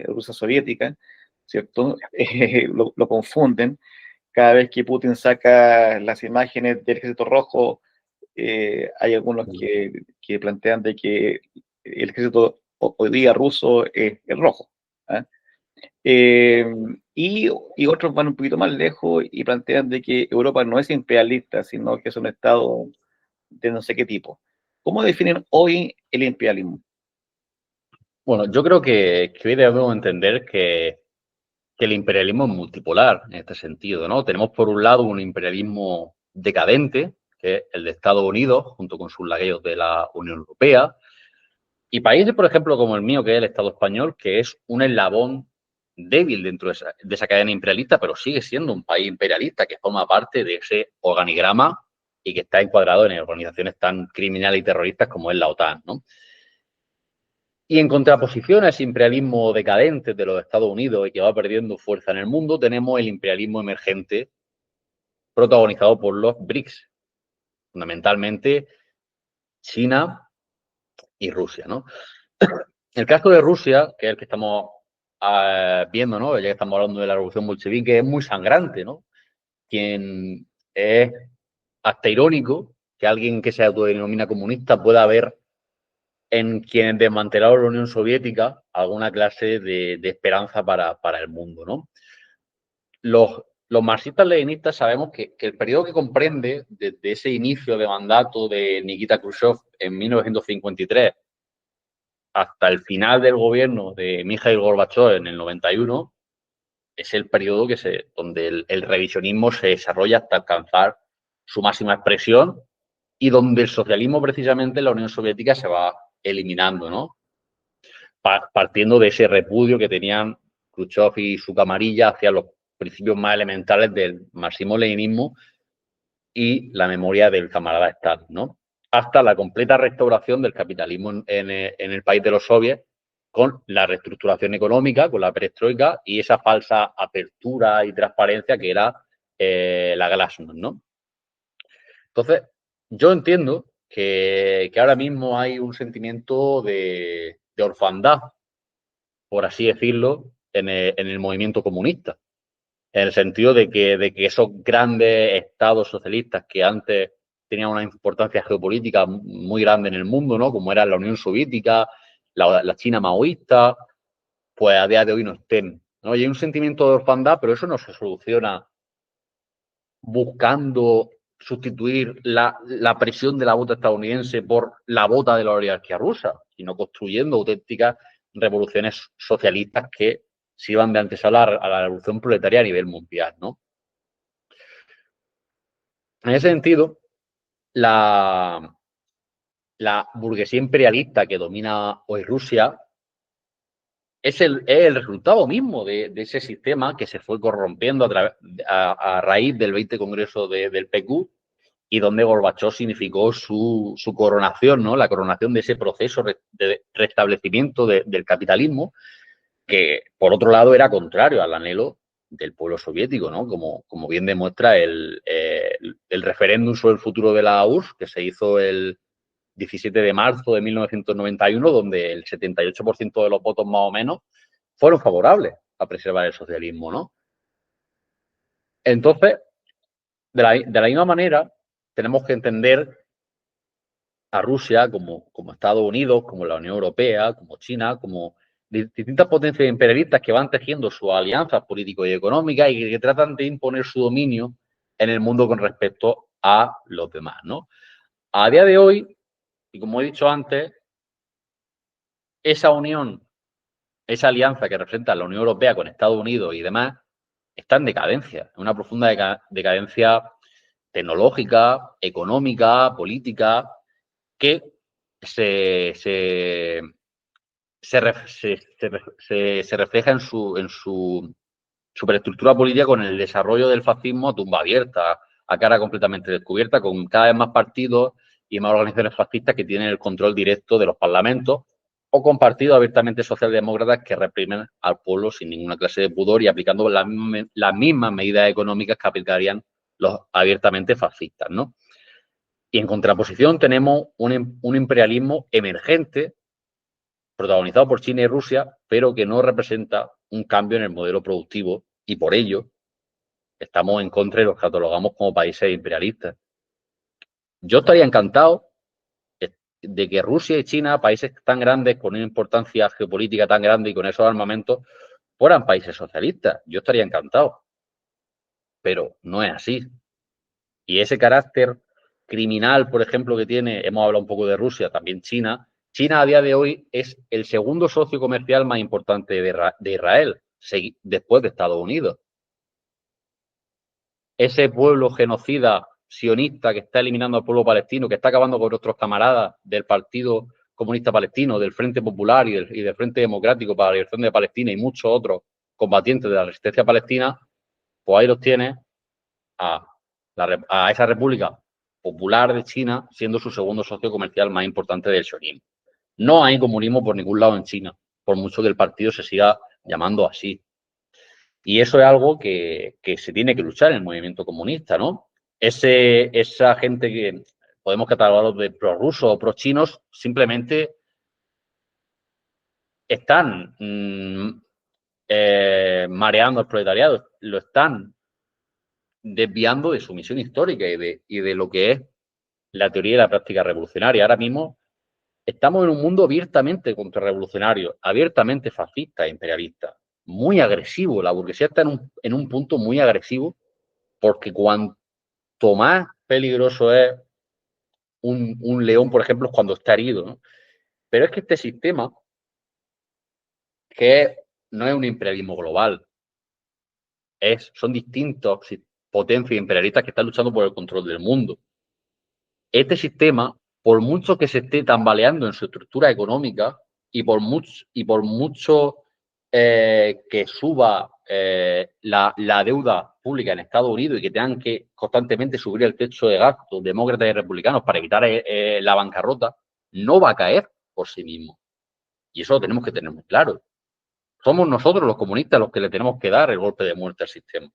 Rusia soviética, ¿cierto? Lo confunden. Cada vez que Putin saca las imágenes del Ejército Rojo, hay algunos que plantean de que el ejército hoy día ruso es rojo. ¿Ah? Y otros van un poquito más lejos y plantean de que Europa no es imperialista, sino que es un estado de no sé qué tipo. ¿Cómo definen hoy el imperialismo? Bueno, yo creo que hoy debemos entender que el imperialismo es multipolar en este sentido, ¿no? Tenemos por un lado un imperialismo decadente, que es el de Estados Unidos, junto con sus lagueos de la Unión Europea, y países, por ejemplo, como el mío, que es el Estado español, que es un eslabón débil dentro de esa cadena imperialista, pero sigue siendo un país imperialista que forma parte de ese organigrama y que está encuadrado en organizaciones tan criminales y terroristas como es la OTAN, ¿no? Y en contraposición a ese imperialismo decadente de los Estados Unidos y que va perdiendo fuerza en el mundo, tenemos el imperialismo emergente protagonizado por los BRICS, fundamentalmente China y Rusia, ¿no? El caso de Rusia, que es el que estamos viendo, ¿no? Ya que estamos hablando de la revolución bolchevique, es muy sangrante, ¿no? Quien es hasta irónico que alguien que se autodenomina comunista pueda ver en quienes desmantelaron la Unión Soviética alguna clase de esperanza para el mundo, ¿no? Los marxistas-leninistas sabemos que el periodo que comprende desde ese inicio de mandato de Nikita Khrushchev en 1953 hasta el final del gobierno de Mikhail Gorbachev en el 91 es el periodo donde el revisionismo se desarrolla hasta alcanzar su máxima expresión y donde el socialismo precisamente en la Unión Soviética se va eliminando, ¿no? Partiendo de ese repudio que tenían Khrushchev y su camarilla hacia los principios más elementales del marxismo-leninismo y la memoria del camarada Stalin, ¿no? Hasta la completa restauración del capitalismo en el país de los soviets con la reestructuración económica, con la perestroika y esa falsa apertura y transparencia que era la glasnost, ¿no? Entonces, yo entiendo que ahora mismo hay un sentimiento de orfandad, por así decirlo, en el movimiento comunista. en el sentido de que esos grandes estados socialistas que antes tenían una importancia geopolítica muy grande en el mundo, ¿no? Como era la Unión Soviética, la China maoísta, pues a día de hoy no estén, ¿no? Y hay un sentimiento de orfandad, pero eso no se soluciona buscando sustituir la presión de la bota estadounidense por la bota de la oligarquía rusa, sino construyendo auténticas revoluciones socialistas que sirvan de antesala a la revolución proletaria a nivel mundial, ¿no? En ese sentido, la burguesía imperialista que domina hoy Rusia es el resultado mismo de ese sistema que se fue corrompiendo a raíz del 20 Congreso del PQ y donde Gorbachov significó su coronación, ¿no? La coronación de ese proceso de restablecimiento del capitalismo, que por otro lado era contrario al anhelo del pueblo soviético, ¿no? Como bien demuestra el referéndum sobre el futuro de la URSS, que se hizo el 17 de marzo de 1991, donde el 78% de los votos más o menos fueron favorables a preservar el socialismo, ¿no? Entonces, de la misma manera, tenemos que entender a Rusia como Estados Unidos, como la Unión Europea, como China, como distintas potencias imperialistas que van tejiendo sus alianzas políticas y económicas y que tratan de imponer su dominio en el mundo con respecto a los demás, ¿no? A día de hoy, y como he dicho antes, esa unión, esa alianza que representa la Unión Europea con Estados Unidos y demás, está en decadencia, en una profunda decadencia tecnológica, económica, política, que se refleja en su superestructura política con el desarrollo del fascismo a tumba abierta, a cara completamente descubierta, con cada vez más partidos y más organizaciones fascistas que tienen el control directo de los parlamentos o con partidos abiertamente socialdemócratas que reprimen al pueblo sin ninguna clase de pudor y aplicando las mismas medidas económicas que aplicarían los abiertamente fascistas, ¿no? Y en contraposición tenemos un imperialismo emergente protagonizado por China y Rusia, pero que no representa un cambio en el modelo productivo y por ello estamos en contra y los catalogamos como países imperialistas. Yo estaría encantado de que Rusia y China, países tan grandes, con una importancia geopolítica tan grande y con esos armamentos, fueran países socialistas. Yo estaría encantado, pero no es así. Y ese carácter criminal, por ejemplo, que tiene, hemos hablado un poco de Rusia, también China. China a día de hoy es el segundo socio comercial más importante de Israel, después de Estados Unidos. Ese pueblo genocida sionista que está eliminando al pueblo palestino, que está acabando con nuestros camaradas del Partido Comunista Palestino, del Frente Popular y del Frente Democrático para la Liberación de Palestina y muchos otros combatientes de la resistencia palestina, pues ahí los tiene a esa República Popular de China siendo su segundo socio comercial más importante del sionismo. No hay comunismo por ningún lado en China, por mucho que el partido se siga llamando así. Y eso es algo que se tiene que luchar en el movimiento comunista, ¿no? Esa gente que podemos catalogarlos de prorrusos o prochinos simplemente están mareando al proletariado, lo están desviando de su misión histórica y de lo que es la teoría y la práctica revolucionaria. Ahora mismo estamos en un mundo abiertamente contrarrevolucionario, abiertamente fascista e imperialista, muy agresivo. La burguesía está en un punto muy agresivo porque cuanto más peligroso es un león, por ejemplo, es cuando está herido, ¿no? Pero es que este sistema, no es un imperialismo global, son distintos potencias imperialistas que están luchando por el control del mundo. Este sistema, por mucho que se esté tambaleando en su estructura económica y por mucho que suba la deuda pública en Estados Unidos y que tengan que constantemente subir el techo de gasto demócratas y republicanos para evitar la bancarrota, no va a caer por sí mismo. Y eso lo tenemos que tener muy claro. Somos nosotros los comunistas los que le tenemos que dar el golpe de muerte al sistema.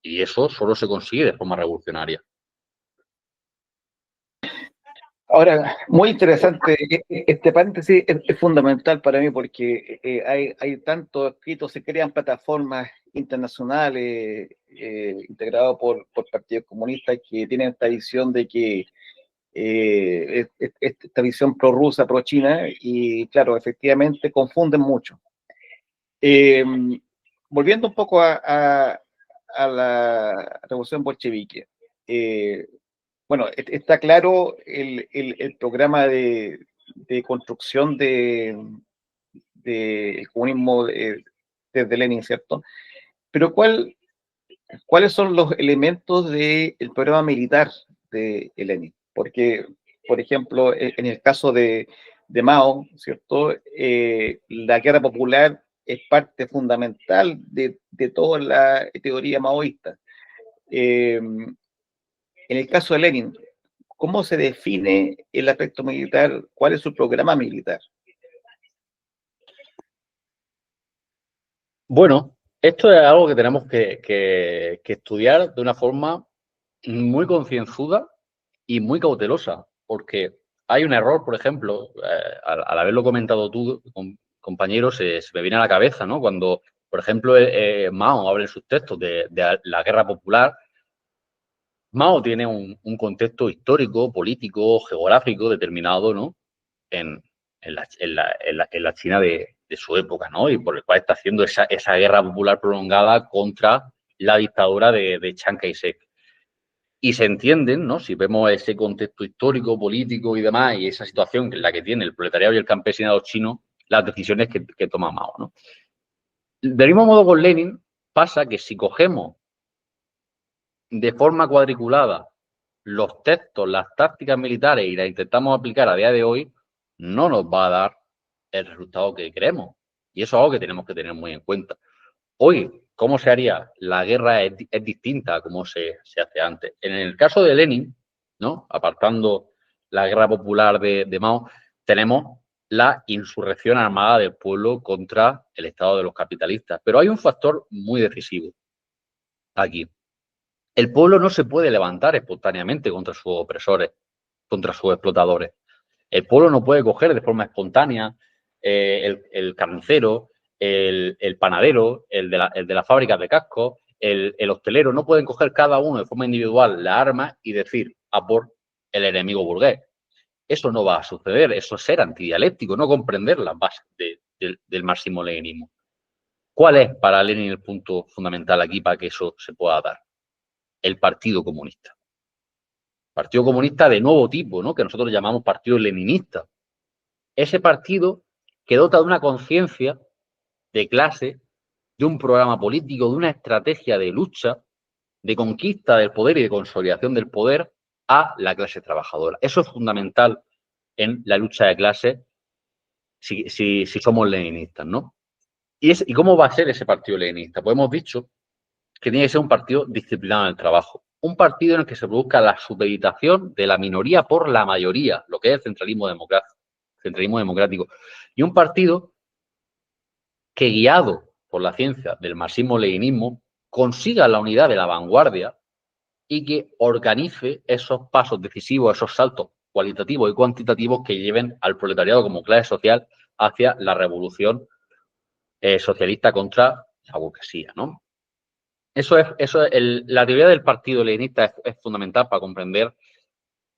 Y eso solo se consigue de forma revolucionaria. Ahora, muy interesante, este paréntesis es fundamental para mí porque hay tantos escritos, se crean plataformas internacional integrado por partidos comunistas que tienen esta visión de que esta visión prorrusa, pro-china, y claro, efectivamente confunden mucho. Volviendo un poco a la revolución bolchevique, bueno, está claro el programa de construcción del comunismo desde Lenin, ¿cierto? Pero ¿cuáles son los elementos del programa militar de Lenin? Porque, por ejemplo, en el caso de Mao, ¿cierto? La guerra popular es parte fundamental de toda la teoría maoísta. En el caso de Lenin, ¿cómo se define el aspecto militar? ¿Cuál es su programa militar? Bueno, esto es algo que tenemos que estudiar de una forma muy concienzuda y muy cautelosa, porque hay un error, por ejemplo, al haberlo comentado tú, compañero, se me viene a la cabeza, ¿no? Cuando, por ejemplo, Mao habla en sus textos de la guerra popular. Mao tiene un contexto histórico, político, geográfico determinado, ¿no? En la China de su época, ¿no? Y por el cual está haciendo esa guerra popular prolongada contra la dictadura de Chiang Kai-shek. Y se entienden, ¿no? Si vemos ese contexto histórico, político y demás, y esa situación en la que tiene el proletariado y el campesinado chino, las decisiones que toma Mao, ¿no? Del mismo modo con Lenin pasa que si cogemos de forma cuadriculada los textos, las tácticas militares y las intentamos aplicar a día de hoy, no nos va a dar el resultado que queremos. Y eso es algo que tenemos que tener muy en cuenta. Hoy, ¿cómo se haría? La guerra es distinta a cómo se hace antes. En el caso de Lenin, ¿no? Apartando la guerra popular de Mao, tenemos la insurrección armada del pueblo contra el Estado de los capitalistas. Pero hay un factor muy decisivo aquí. El pueblo no se puede levantar espontáneamente contra sus opresores, contra sus explotadores. El pueblo no puede coger de forma espontánea el carnicero, el panadero, el de la fábrica de cascos, el hostelero, no pueden coger cada uno de forma individual la arma y decir a por el enemigo burgués. Eso no va a suceder, eso es ser antidialéctico, no comprender las bases del marxismo-leninismo. ¿Cuál es para Lenin el punto fundamental aquí para que eso se pueda dar? El Partido Comunista. Partido Comunista de nuevo tipo, ¿no? Que nosotros llamamos Partido Leninista. Ese partido que dota de una conciencia de clase, de un programa político, de una estrategia de lucha, de conquista del poder y de consolidación del poder a la clase trabajadora. Eso es fundamental en la lucha de clases si somos leninistas, ¿no? ¿Y cómo va a ser ese partido leninista? Pues hemos dicho que tiene que ser un partido disciplinado en el trabajo. Un partido en el que se produzca la supeditación de la minoría por la mayoría, lo que es el centralismo democrático. Y un partido que, guiado por la ciencia del marxismo-leninismo, consiga la unidad de la vanguardia y que organice esos pasos decisivos, esos saltos cualitativos y cuantitativos que lleven al proletariado como clase social hacia la revolución socialista contra la burguesía, ¿no? La teoría del partido leninista es fundamental para comprender,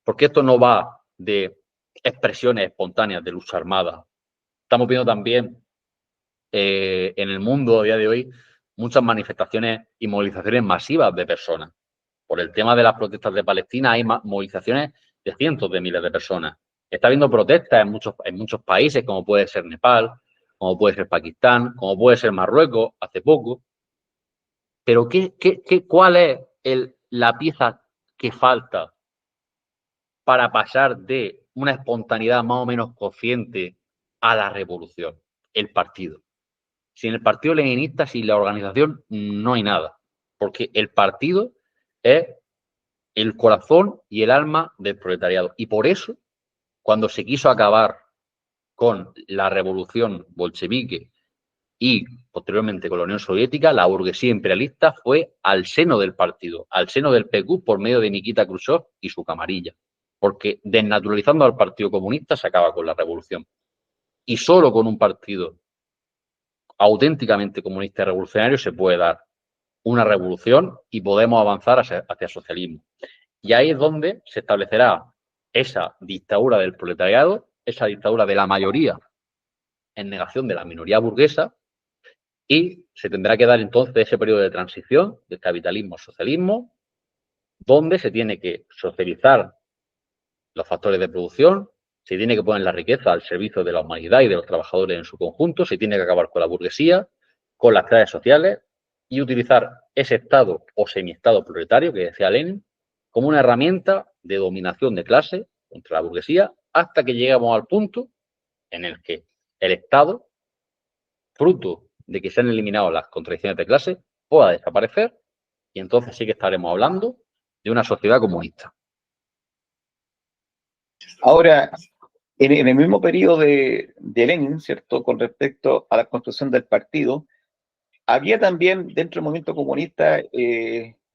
porque esto no va de expresiones espontáneas de lucha armada. Estamos viendo también en el mundo a día de hoy muchas manifestaciones y movilizaciones masivas de personas. Por el tema de las protestas de Palestina hay movilizaciones de cientos de miles de personas. Está habiendo protestas en muchos países, como puede ser Nepal, como puede ser Pakistán, como puede ser Marruecos, hace poco. Pero ¿cuál es la pieza que falta para pasar de una espontaneidad más o menos consciente a la revolución? El partido. Sin el partido leninista, sin la organización, no hay nada. Porque el partido es el corazón y el alma del proletariado. Y por eso, cuando se quiso acabar con la revolución bolchevique y posteriormente con la Unión Soviética, la burguesía imperialista fue al seno del partido, al seno del PQ por medio de Nikita Khrushchev y su camarilla, porque desnaturalizando al Partido Comunista se acaba con la revolución. Y solo con un partido auténticamente comunista y revolucionario se puede dar una revolución y podemos avanzar hacia el socialismo. Y ahí es donde se establecerá esa dictadura del proletariado, esa dictadura de la mayoría en negación de la minoría burguesa, y se tendrá que dar entonces ese periodo de transición del capitalismo al socialismo, donde se tiene que socializar los factores de producción, se tiene que poner la riqueza al servicio de la humanidad y de los trabajadores en su conjunto, se tiene que acabar con la burguesía, con las clases sociales y utilizar ese Estado o semiestado proletario, que decía Lenin, como una herramienta de dominación de clase contra la burguesía, hasta que llegamos al punto en el que el Estado, fruto de que se han eliminado las contradicciones de clase, pueda desaparecer, y entonces sí que estaremos hablando de una sociedad comunista. Ahora, en el mismo periodo de Lenin, ¿cierto?, con respecto a la construcción del partido, había también dentro del movimiento comunista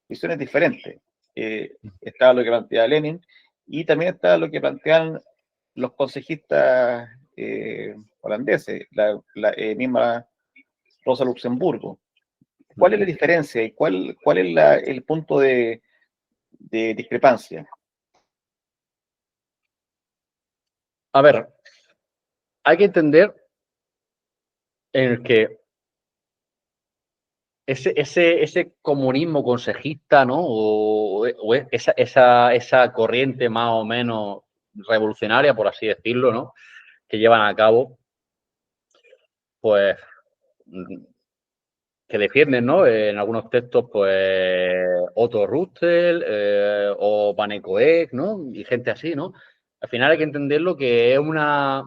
visiones diferentes. Estaba lo que planteaba Lenin y también estaba lo que planteaban los consejistas holandeses, la misma Rosa Luxemburgo. ¿Cuál es la diferencia y cuál es el punto de discrepancia? A ver, hay que entender en que ese comunismo consejista, ¿no? O esa corriente más o menos revolucionaria, por así decirlo, ¿no?, que llevan a cabo, pues, que defienden, ¿no?, en algunos textos, pues, Otto Russell o Panecoek, ¿no?, y gente así, ¿no? Al final hay que entenderlo que es una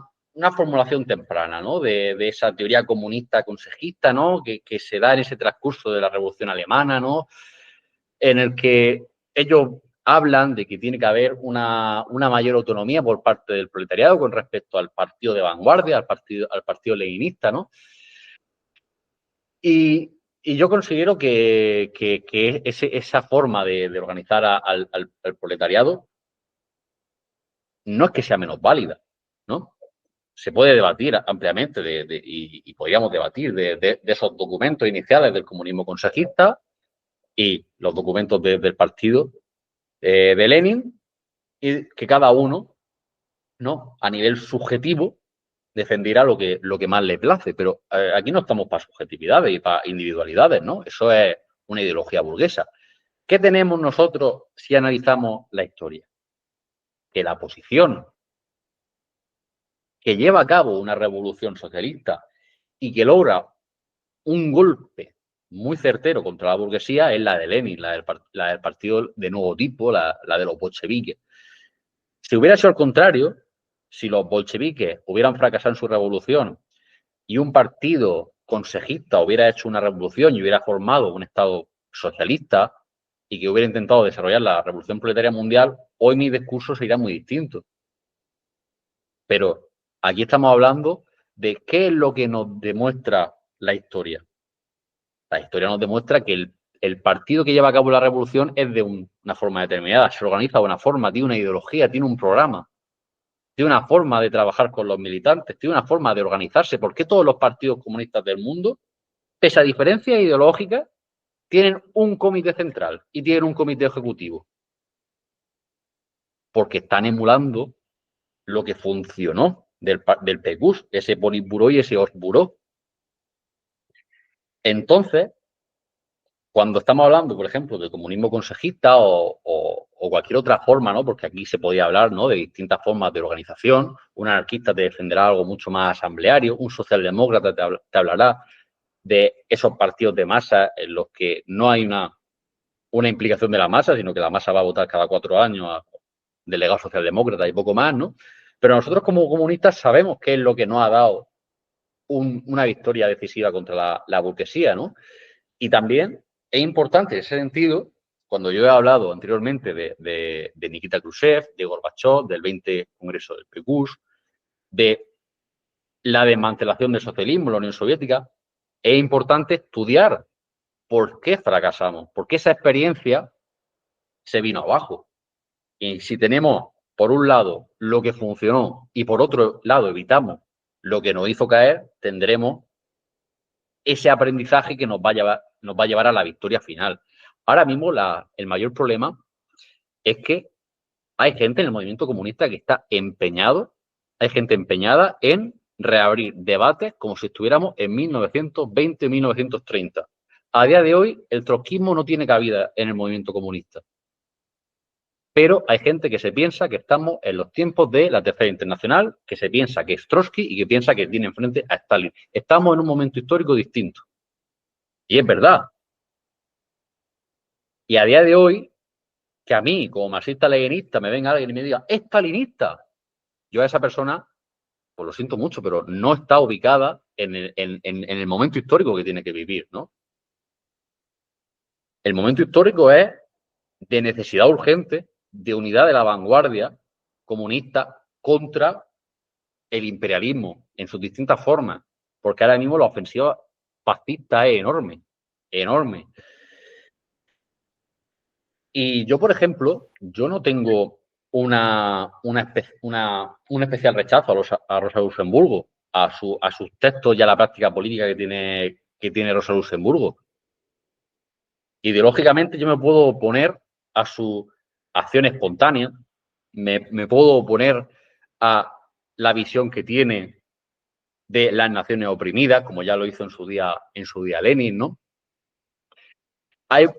formulación temprana, ¿no?, de esa teoría comunista consejista, ¿no?, que se da en ese transcurso de la Revolución Alemana, ¿no?, en el que ellos hablan de que tiene que haber una mayor autonomía por parte del proletariado con respecto al partido de vanguardia, al partido leninista, ¿no? Y yo considero que esa forma de organizar al proletariado no es que sea menos válida, ¿no? Se puede debatir ampliamente y podríamos debatir de esos documentos iniciales del comunismo consejista y los documentos del partido de Lenin, y que cada uno, ¿no?, a nivel subjetivo defenderá lo que más le place, pero aquí no estamos para subjetividades y para individualidades, ¿no? Eso es una ideología burguesa. ¿Qué tenemos nosotros si analizamos la historia? Que la posición que lleva a cabo una revolución socialista y que logra un golpe muy certero contra la burguesía es la de Lenin, la del partido de nuevo tipo, la de los bolcheviques. Si hubiera sido al contrario, si los bolcheviques hubieran fracasado en su revolución y un partido consejista hubiera hecho una revolución y hubiera formado un Estado socialista y que hubiera intentado desarrollar la revolución proletaria mundial, hoy mi discurso sería muy distinto. Pero aquí estamos hablando de qué es lo que nos demuestra la historia. La historia nos demuestra que el partido que lleva a cabo la revolución es de una forma determinada, se organiza de una forma, tiene una ideología, tiene un programa, tiene una forma de trabajar con los militantes, tiene una forma de organizarse. ¿Por qué todos los partidos comunistas del mundo, pese a diferencias ideológicas, tienen un comité central y tienen un comité ejecutivo? Porque están emulando lo que funcionó del PQS, ese Politburó y ese Ortsburó. Entonces, cuando estamos hablando, por ejemplo, del comunismo consejista o cualquier otra forma, ¿no?, porque aquí se podía hablar, ¿no?, de distintas formas de organización, un anarquista te defenderá algo mucho más asambleario, un socialdemócrata te hablará de esos partidos de masa en los que no hay una implicación de la masa, sino que la masa va a votar cada 4 años a delegados socialdemócratas y poco más, ¿no? Pero nosotros como comunistas sabemos qué es lo que nos ha dado una victoria decisiva contra la burguesía, ¿no? Y también es importante en ese sentido, cuando yo he hablado anteriormente de Nikita Khrushchev, de Gorbachev, del 20 Congreso del PQS, de la desmantelación del socialismo en la Unión Soviética, es importante estudiar por qué fracasamos, por qué esa experiencia se vino abajo. Y si tenemos, por un lado, lo que funcionó y por otro lado evitamos lo que nos hizo caer, tendremos ese aprendizaje que nos va a nos va a llevar a la victoria final. Ahora mismo el mayor problema es que hay gente en el movimiento comunista que está empeñado, hay gente empeñada en reabrir debates como si estuviéramos en 1920, 1930. A día de hoy, el trotskismo no tiene cabida en el movimiento comunista. Pero hay gente que se piensa que estamos en los tiempos de la Tercera Internacional, que se piensa que es Trotsky y que piensa que tiene enfrente a Stalin. Estamos en un momento histórico distinto. Y es verdad. Y a día de hoy, que a mí, como marxista-leninista, me venga alguien y me diga, es stalinista, yo a esa persona, pues lo siento mucho, pero no está ubicada en el momento histórico que tiene que vivir, ¿no? El momento histórico es de necesidad urgente, de unidad de la vanguardia comunista contra el imperialismo en sus distintas formas, porque ahora mismo la ofensiva fascista es enorme, enorme. Y yo, por ejemplo, yo no tengo un especial rechazo a Rosa Luxemburgo, a sus textos y a la práctica política que tiene Rosa Luxemburgo. Ideológicamente yo me puedo oponer a su acción espontánea, me puedo oponer a la visión que tiene de las naciones oprimidas, como ya lo hizo en su día Lenin, ¿no?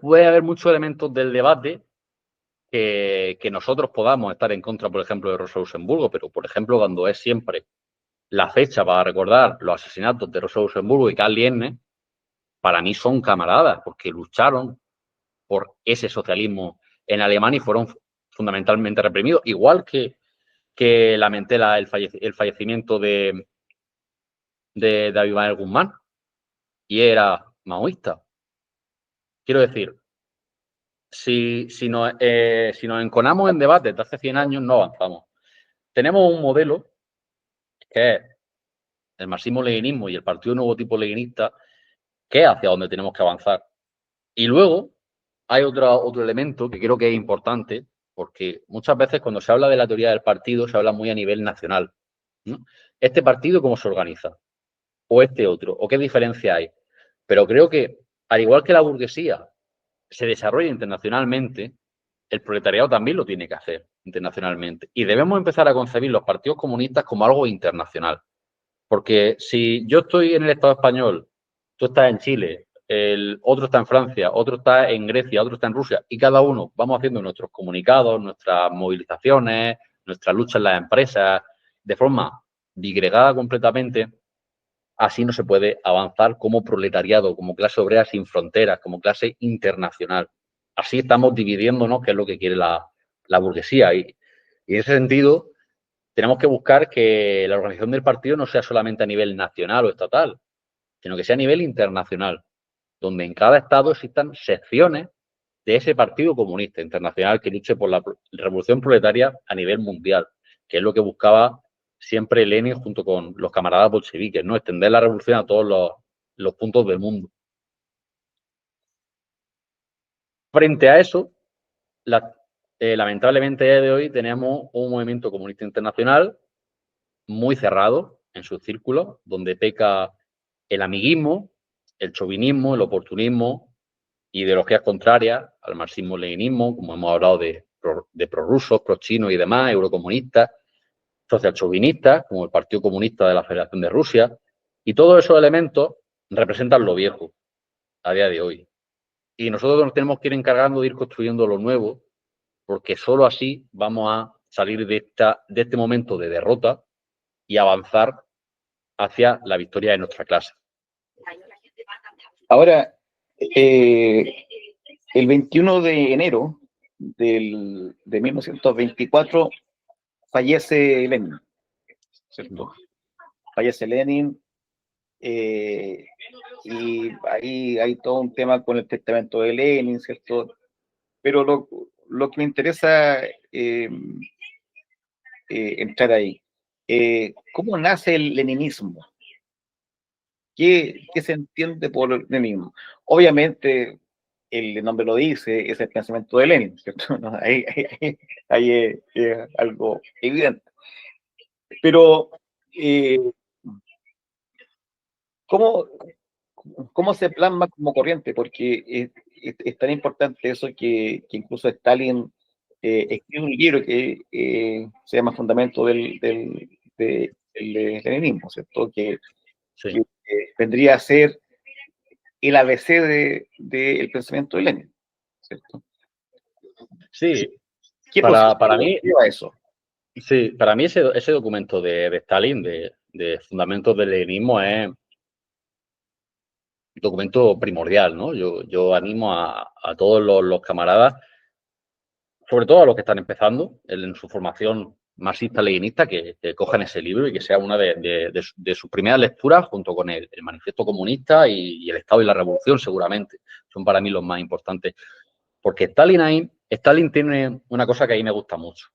Puede haber muchos elementos del debate que nosotros podamos estar en contra, por ejemplo, de Rosa Luxemburgo, pero, por ejemplo, cuando es siempre la fecha para recordar los asesinatos de Rosa Luxemburgo y Karl Liebknecht, para mí son camaradas, porque lucharon por ese socialismo en Alemania y fueron fundamentalmente reprimidos, igual que lamenté el fallecimiento de David Manuel Guzmán, y era maoísta. Quiero decir, si nos enconamos en debates de hace 100 años, no avanzamos. Tenemos un modelo que es el marxismo-leninismo y el Partido Nuevo Tipo Leninista, que es hacia donde tenemos que avanzar. Y luego hay otro elemento que creo que es importante, porque muchas veces cuando se habla de la teoría del partido se habla muy a nivel nacional, ¿no? ¿Este partido cómo se organiza? ¿O este otro? ¿O qué diferencia hay? Pero creo que, al igual que la burguesía se desarrolla internacionalmente, el proletariado también lo tiene que hacer internacionalmente. Y debemos empezar a concebir los partidos comunistas como algo internacional. Porque si yo estoy en el Estado español, tú estás en Chile, el otro está en Francia, otro está en Grecia, otro está en Rusia, y cada uno vamos haciendo nuestros comunicados, nuestras movilizaciones, nuestras luchas en las empresas, de forma digregada completamente, así no se puede avanzar como proletariado, como clase obrera sin fronteras, como clase internacional. Así estamos dividiéndonos, que es lo que quiere la burguesía. Y en ese sentido, tenemos que buscar que la organización del partido no sea solamente a nivel nacional o estatal, sino que sea a nivel internacional, donde en cada estado existan secciones de ese partido comunista internacional que luche por la revolución proletaria a nivel mundial, que es lo que buscaba siempre Lenin junto con los camaradas bolcheviques, ¿no? Extender la revolución a todos los puntos del mundo. Frente a eso, lamentablemente a día de hoy tenemos un movimiento comunista internacional muy cerrado en sus círculos, donde peca el amiguismo, el chauvinismo, el oportunismo, ideologías contrarias al marxismo-leninismo, como hemos hablado de prorrusos, prochinos y demás, eurocomunistas, socialchauvinistas, como el Partido Comunista de la Federación de Rusia, y todos esos elementos representan lo viejo a día de hoy. Y nosotros nos tenemos que ir encargando de ir construyendo lo nuevo, porque solo así vamos a salir de este momento de derrota y avanzar hacia la victoria de nuestra clase. Ahora, el 21 de enero de 1924 fallece Lenin, ¿cierto? Fallece Lenin, y ahí hay todo un tema con el testamento de Lenin, ¿cierto? Pero lo que me interesa entrar ahí, ¿cómo nace el leninismo? ¿Qué se entiende por leninismo? Obviamente, el nombre lo dice, es el pensamiento de Lenin, ¿cierto? ¿No? Ahí es algo evidente. Pero, ¿cómo cómo se plasma como corriente, porque es tan importante eso que incluso Stalin escribe un libro que se llama Fundamento del leninismo, ¿cierto? Que Sí, vendría a ser el ABC del pensamiento de Lenin, ¿cierto? sí, ¿Qué proceso para mí, lleva eso? sí, para mí ese documento de Stalin, de Fundamentos del Leninismo, es un documento primordial, ¿no? Yo animo a todos los camaradas, sobre todo a los que están empezando en su formación marxista-leninista, que cojan ese libro y que sea una de sus primeras lecturas junto con el Manifiesto Comunista y el Estado y la Revolución, seguramente. Son para mí los más importantes. Porque Stalin tiene una cosa que a mí me gusta mucho.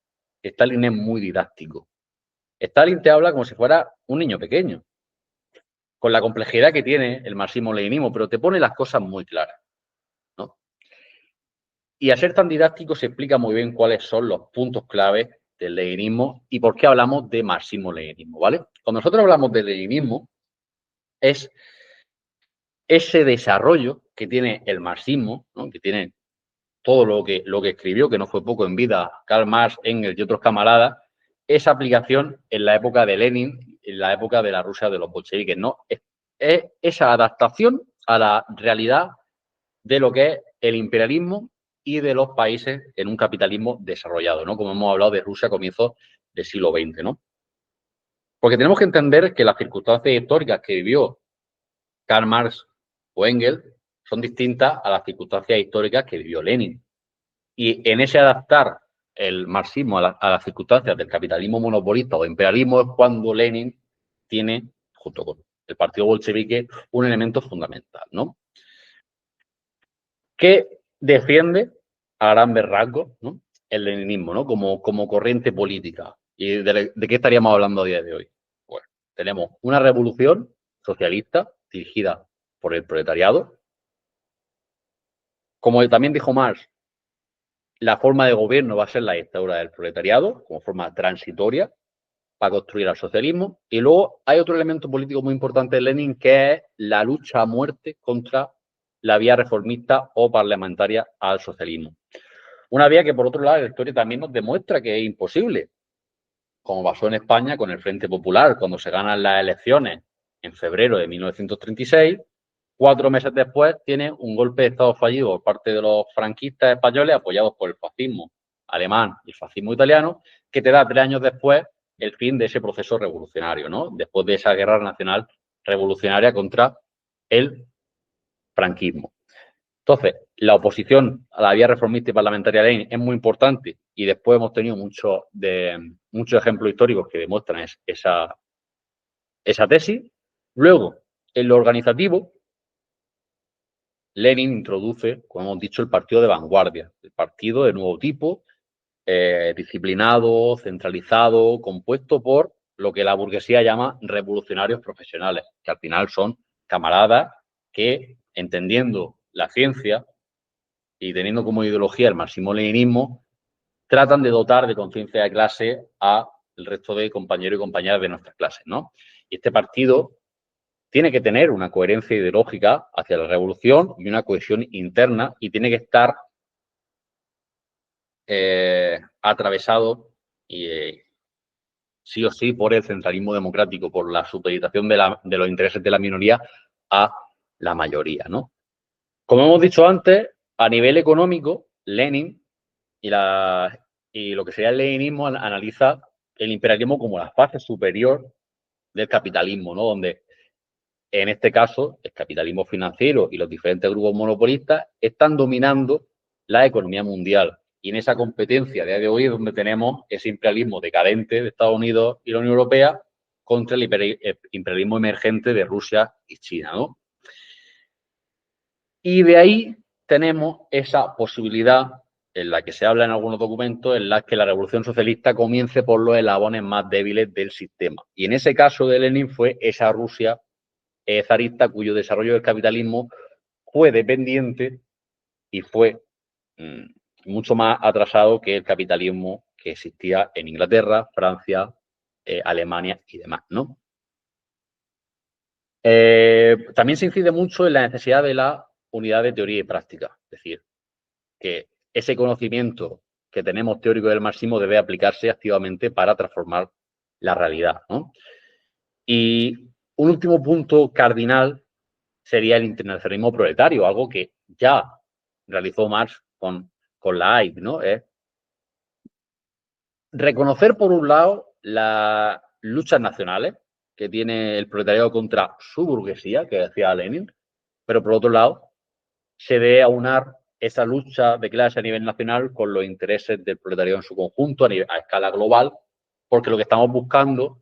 Stalin es muy didáctico. Stalin te habla como si fuera un niño pequeño, con la complejidad que tiene el marxismo-leninismo, pero te pone las cosas muy claras, ¿no? Y al ser tan didáctico se explica muy bien cuáles son los puntos clave del leninismo y por qué hablamos de marxismo-leninismo, ¿vale? Cuando nosotros hablamos de leninismo, es ese desarrollo que tiene el marxismo, ¿no? Que tiene todo lo que escribió, que no fue poco en vida, Karl Marx, Engels y otros camaradas, esa aplicación en la época de Lenin, en la época de la Rusia de los bolcheviques, ¿no? Es esa adaptación a la realidad de lo que es el imperialismo y de los países en un capitalismo desarrollado, ¿no? Como hemos hablado de Rusia a comienzos del siglo XX, ¿no? Porque tenemos que entender que las circunstancias históricas que vivió Karl Marx o Engels son distintas a las circunstancias históricas que vivió Lenin. Y en ese adaptar el marxismo a las circunstancias del capitalismo monopolista o imperialismo es cuando Lenin tiene, junto con el partido bolchevique, un elemento fundamental, ¿no? Que defiende a grandes rasgos, ¿no? El leninismo, ¿no? Como corriente política. ¿Y de qué estaríamos hablando a día de hoy? Bueno, tenemos una revolución socialista dirigida por el proletariado. Como también dijo Marx, la forma de gobierno va a ser la dictadura del proletariado, como forma transitoria para construir al socialismo. Y luego hay otro elemento político muy importante de Lenin, que es la lucha a muerte contra la vía reformista o parlamentaria al socialismo. Una vía que, por otro lado, la historia también nos demuestra que es imposible, como pasó en España con el Frente Popular, cuando se ganan las elecciones en febrero de 1936, 4 meses después tiene un golpe de Estado fallido por parte de los franquistas españoles apoyados por el fascismo alemán y el fascismo italiano, que te da 3 años después el fin de ese proceso revolucionario, ¿no? Después de esa guerra nacional revolucionaria contra el franquismo. Entonces, la oposición a la vía reformista y parlamentaria de Lenin es muy importante y después hemos tenido muchos ejemplos históricos que demuestran esa tesis. Luego, en lo organizativo, Lenin introduce, como hemos dicho, el partido de vanguardia, el partido de nuevo tipo, disciplinado, centralizado, compuesto por lo que la burguesía llama revolucionarios profesionales, que al final son camaradas que, entendiendo la ciencia y teniendo como ideología el marxismo-leninismo, tratan de dotar de conciencia de clase a el resto de compañeros y compañeras de nuestras clases, ¿no? Y este partido tiene que tener una coherencia ideológica hacia la revolución y una cohesión interna y tiene que estar atravesado sí o sí por el centralismo democrático, por la supeditación de los intereses de la minoría a la mayoría, ¿no? Como hemos dicho antes, a nivel económico, Lenin y lo que sería el leninismo analiza el imperialismo como la fase superior del capitalismo, ¿no? Donde, en este caso, el capitalismo financiero y los diferentes grupos monopolistas están dominando la economía mundial. Y en esa competencia de hoy es donde tenemos ese imperialismo decadente de Estados Unidos y la Unión Europea contra el imperialismo emergente de Rusia y China, ¿no? Y de ahí tenemos esa posibilidad en la que se habla en algunos documentos, en la que la revolución socialista comience por los eslabones más débiles del sistema. Y en ese caso de Lenin fue esa Rusia zarista cuyo desarrollo del capitalismo fue dependiente y fue mucho más atrasado que el capitalismo que existía en Inglaterra, Francia, Alemania y demás, ¿no? También se incide mucho en la necesidad de la unidad de teoría y práctica. Es decir, que ese conocimiento que tenemos teórico del marxismo debe aplicarse activamente para transformar la realidad, ¿no? Y un último punto cardinal sería el internacionalismo proletario, algo que ya realizó Marx con la AIP, ¿no? Es reconocer, por un lado, las luchas nacionales que tiene el proletariado contra su burguesía, que decía Lenin, pero por otro lado, se debe aunar esa lucha de clase a nivel nacional con los intereses del proletariado en su conjunto a escala global, porque lo que estamos buscando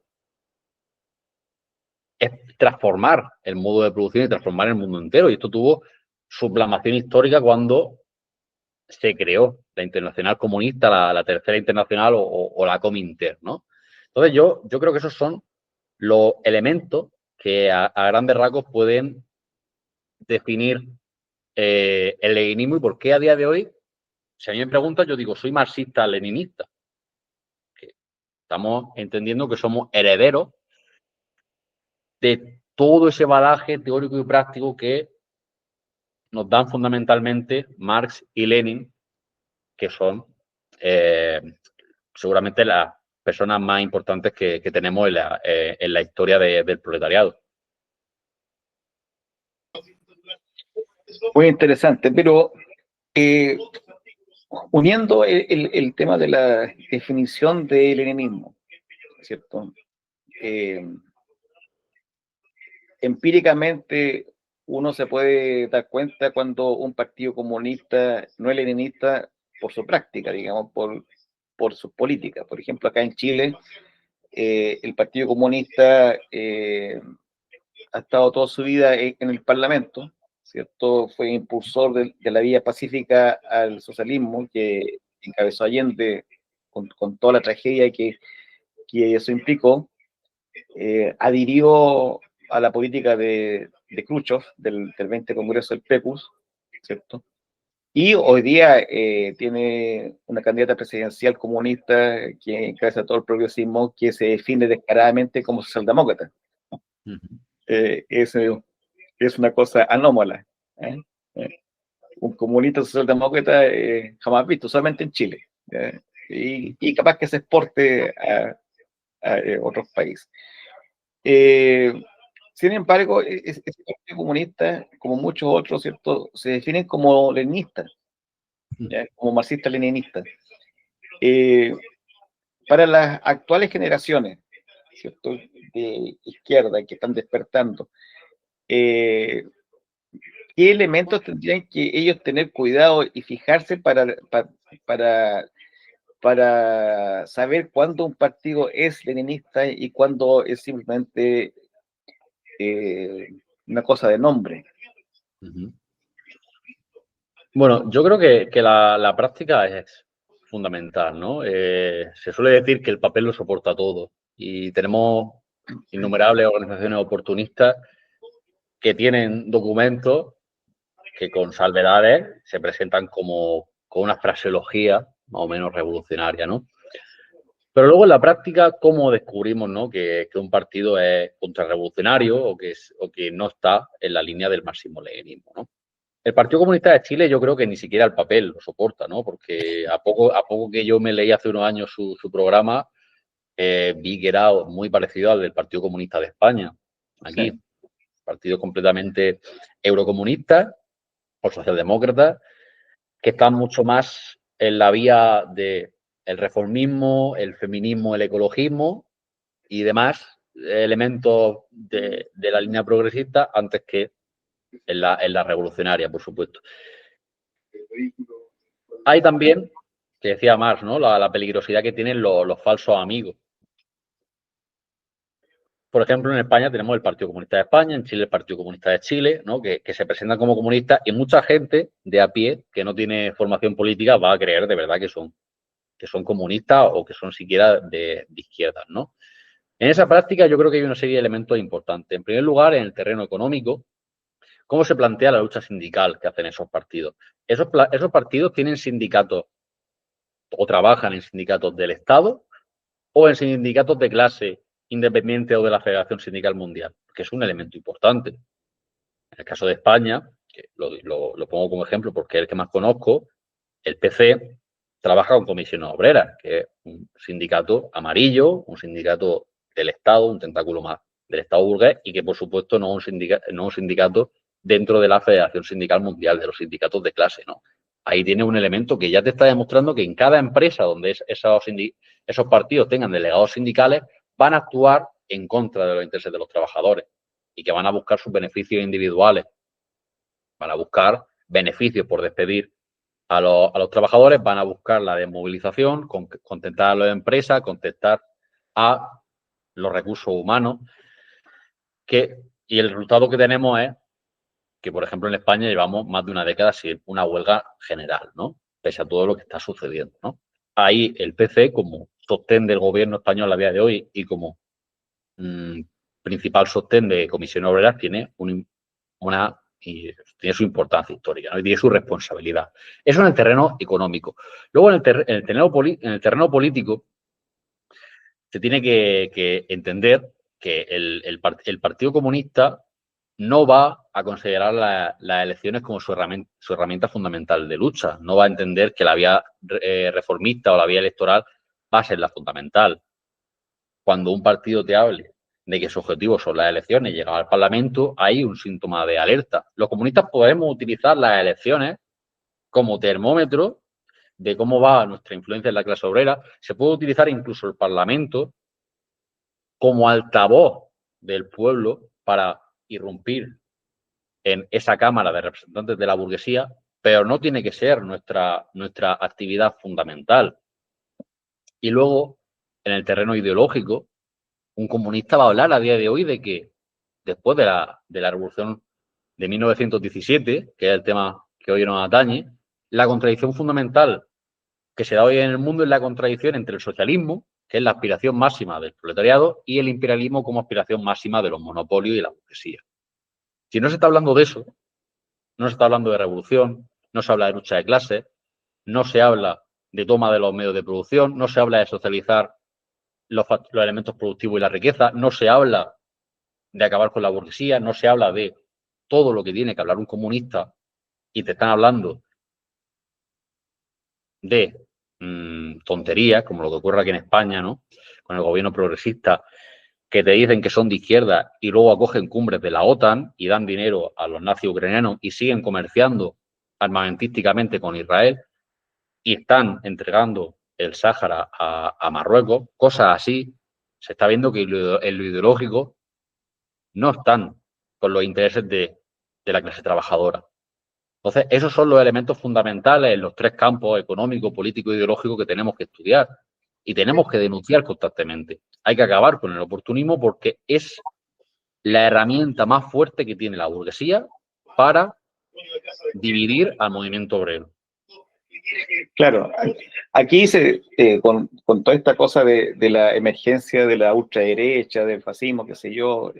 es transformar el modo de producción y transformar el mundo entero. Y esto tuvo su plasmación histórica cuando se creó la Internacional Comunista, la Tercera Internacional o la Cominter, ¿no? Entonces yo creo que esos son los elementos que a grandes rasgos pueden definir el leninismo y por qué a día de hoy, si a mí me preguntan, yo digo, soy marxista-leninista. Estamos entendiendo que somos herederos de todo ese bagaje teórico y práctico que nos dan fundamentalmente Marx y Lenin, que son seguramente las personas más importantes que tenemos en la historia del proletariado. Muy interesante, pero uniendo el tema de la definición del leninismo, ¿cierto? Empíricamente uno se puede dar cuenta cuando un partido comunista no es leninista por su práctica, digamos, por sus políticas. Por ejemplo, acá en Chile, el Partido Comunista ha estado toda su vida en el Parlamento, ¿cierto? Fue impulsor de la vía pacífica al socialismo que encabezó Allende con toda la tragedia que eso implicó. Adhirió a la política de Khrushchev, del 20 Congreso del PECUS, ¿cierto? Y hoy día tiene una candidata presidencial comunista que encabeza todo el progresismo, que se define descaradamente como socialdemócrata. Es una cosa anómala. Un comunista socialdemócrata jamás visto, solamente en Chile. Y capaz que se exporte a otros países. Sin embargo, ese partido comunista, como muchos otros, ¿cierto?, se definen como leninistas, como marxistas-leninistas. Para las actuales generaciones, ¿cierto?, de izquierda que están despertando, ¿qué elementos tendrían que ellos tener cuidado y fijarse para saber cuándo un partido es leninista y cuándo es simplemente una cosa de nombre? Bueno, yo creo que la práctica es fundamental, ¿no? Se suele decir que el papel lo soporta todo y tenemos innumerables organizaciones oportunistas que tienen documentos que con salvedades se presentan como con una fraseología más o menos revolucionaria, ¿no? Pero luego en la práctica, ¿cómo descubrimos, ¿no?, que un partido es contrarrevolucionario o que no está en la línea del marxismo-leninismo, ¿no? El Partido Comunista de Chile yo creo que ni siquiera el papel lo soporta, ¿no? Porque a poco que yo me leí hace unos años su programa, vi que era muy parecido al del Partido Comunista de España. Aquí, sí. Partido completamente eurocomunista o socialdemócrata, que están mucho más en la vía del reformismo, el feminismo, el ecologismo y demás elementos de la línea progresista antes que en la revolucionaria, por supuesto. Hay también, que decía Marx, ¿no?, la peligrosidad que tienen los falsos amigos. Por ejemplo, en España tenemos el Partido Comunista de España, en Chile el Partido Comunista de Chile, ¿no?, que se presentan como comunistas y mucha gente de a pie que no tiene formación política va a creer de verdad que son comunistas o que son siquiera de izquierdas, ¿no? En esa práctica yo creo que hay una serie de elementos importantes. En primer lugar, en el terreno económico, ¿cómo se plantea la lucha sindical que hacen esos partidos? Esos partidos tienen sindicatos o trabajan en sindicatos del Estado o en sindicatos de clase independiente o de la Federación Sindical Mundial, que es un elemento importante. En el caso de España, que lo pongo como ejemplo porque es el que más conozco, el PC trabaja con comisiones obreras, que es un sindicato amarillo, un sindicato del Estado, un tentáculo más del Estado burgués, y que por supuesto no es un sindicato dentro de la Federación Sindical Mundial, de los sindicatos de clase, ¿no? Ahí tiene un elemento que ya te está demostrando que en cada empresa donde esos partidos tengan delegados sindicales, van a actuar en contra de los intereses de los trabajadores y que van a buscar sus beneficios individuales, van a buscar beneficios por despedir a los trabajadores, van a buscar la desmovilización, contentar a las empresas, contentar a los recursos humanos, y el resultado que tenemos es que, por ejemplo, en España llevamos más de una década sin una huelga general, ¿no? Pese a todo lo que está sucediendo, ¿no? Ahí el PC, como sostén del gobierno español a día de hoy y como principal sostén de Comisiones Obreras, tiene tiene su importancia histórica, ¿no? Y tiene su responsabilidad. Eso en el terreno económico. Luego, en el terreno político, se tiene que entender que el Partido Comunista no va a considerar las elecciones como su herramienta fundamental de lucha. No va a entender que la vía reformista o la vía electoral va a ser la fundamental. Cuando un partido te hable de que su objetivo son las elecciones y llegar al Parlamento, hay un síntoma de alerta. Los comunistas podemos utilizar las elecciones como termómetro de cómo va nuestra influencia en la clase obrera. Se puede utilizar incluso el Parlamento como altavoz del pueblo para irrumpir en esa Cámara de Representantes de la burguesía, pero no tiene que ser nuestra actividad fundamental. Y luego, en el terreno ideológico, un comunista va a hablar a día de hoy de que después de la Revolución de 1917, que es el tema que hoy nos atañe, la contradicción fundamental que se da hoy en el mundo es la contradicción entre el socialismo, que es la aspiración máxima del proletariado, y el imperialismo como aspiración máxima de los monopolios y la burguesía. Si no se está hablando de eso, no se está hablando de revolución, no se habla de lucha de clases, no se habla de toma de los medios de producción, no se habla de socializar los elementos productivos y la riqueza, no se habla de acabar con la burguesía, no se habla de todo lo que tiene que hablar un comunista, y te están hablando de tonterías, como lo que ocurre aquí en España, ¿no? Con el gobierno progresista, que te dicen que son de izquierda y luego acogen cumbres de la OTAN y dan dinero a los nazis ucranianos y siguen comerciando armamentísticamente con Israel y están entregando el Sáhara a Marruecos, cosas así. Se está viendo que en lo ideológico no están con los intereses de la clase trabajadora. Entonces, esos son los elementos fundamentales en los tres campos económico, político e ideológico que tenemos que estudiar y tenemos que denunciar constantemente. Hay que acabar con el oportunismo porque es la herramienta más fuerte que tiene la burguesía para dividir al movimiento obrero. Claro, aquí con toda esta cosa de la emergencia de la ultraderecha, del fascismo, qué sé yo,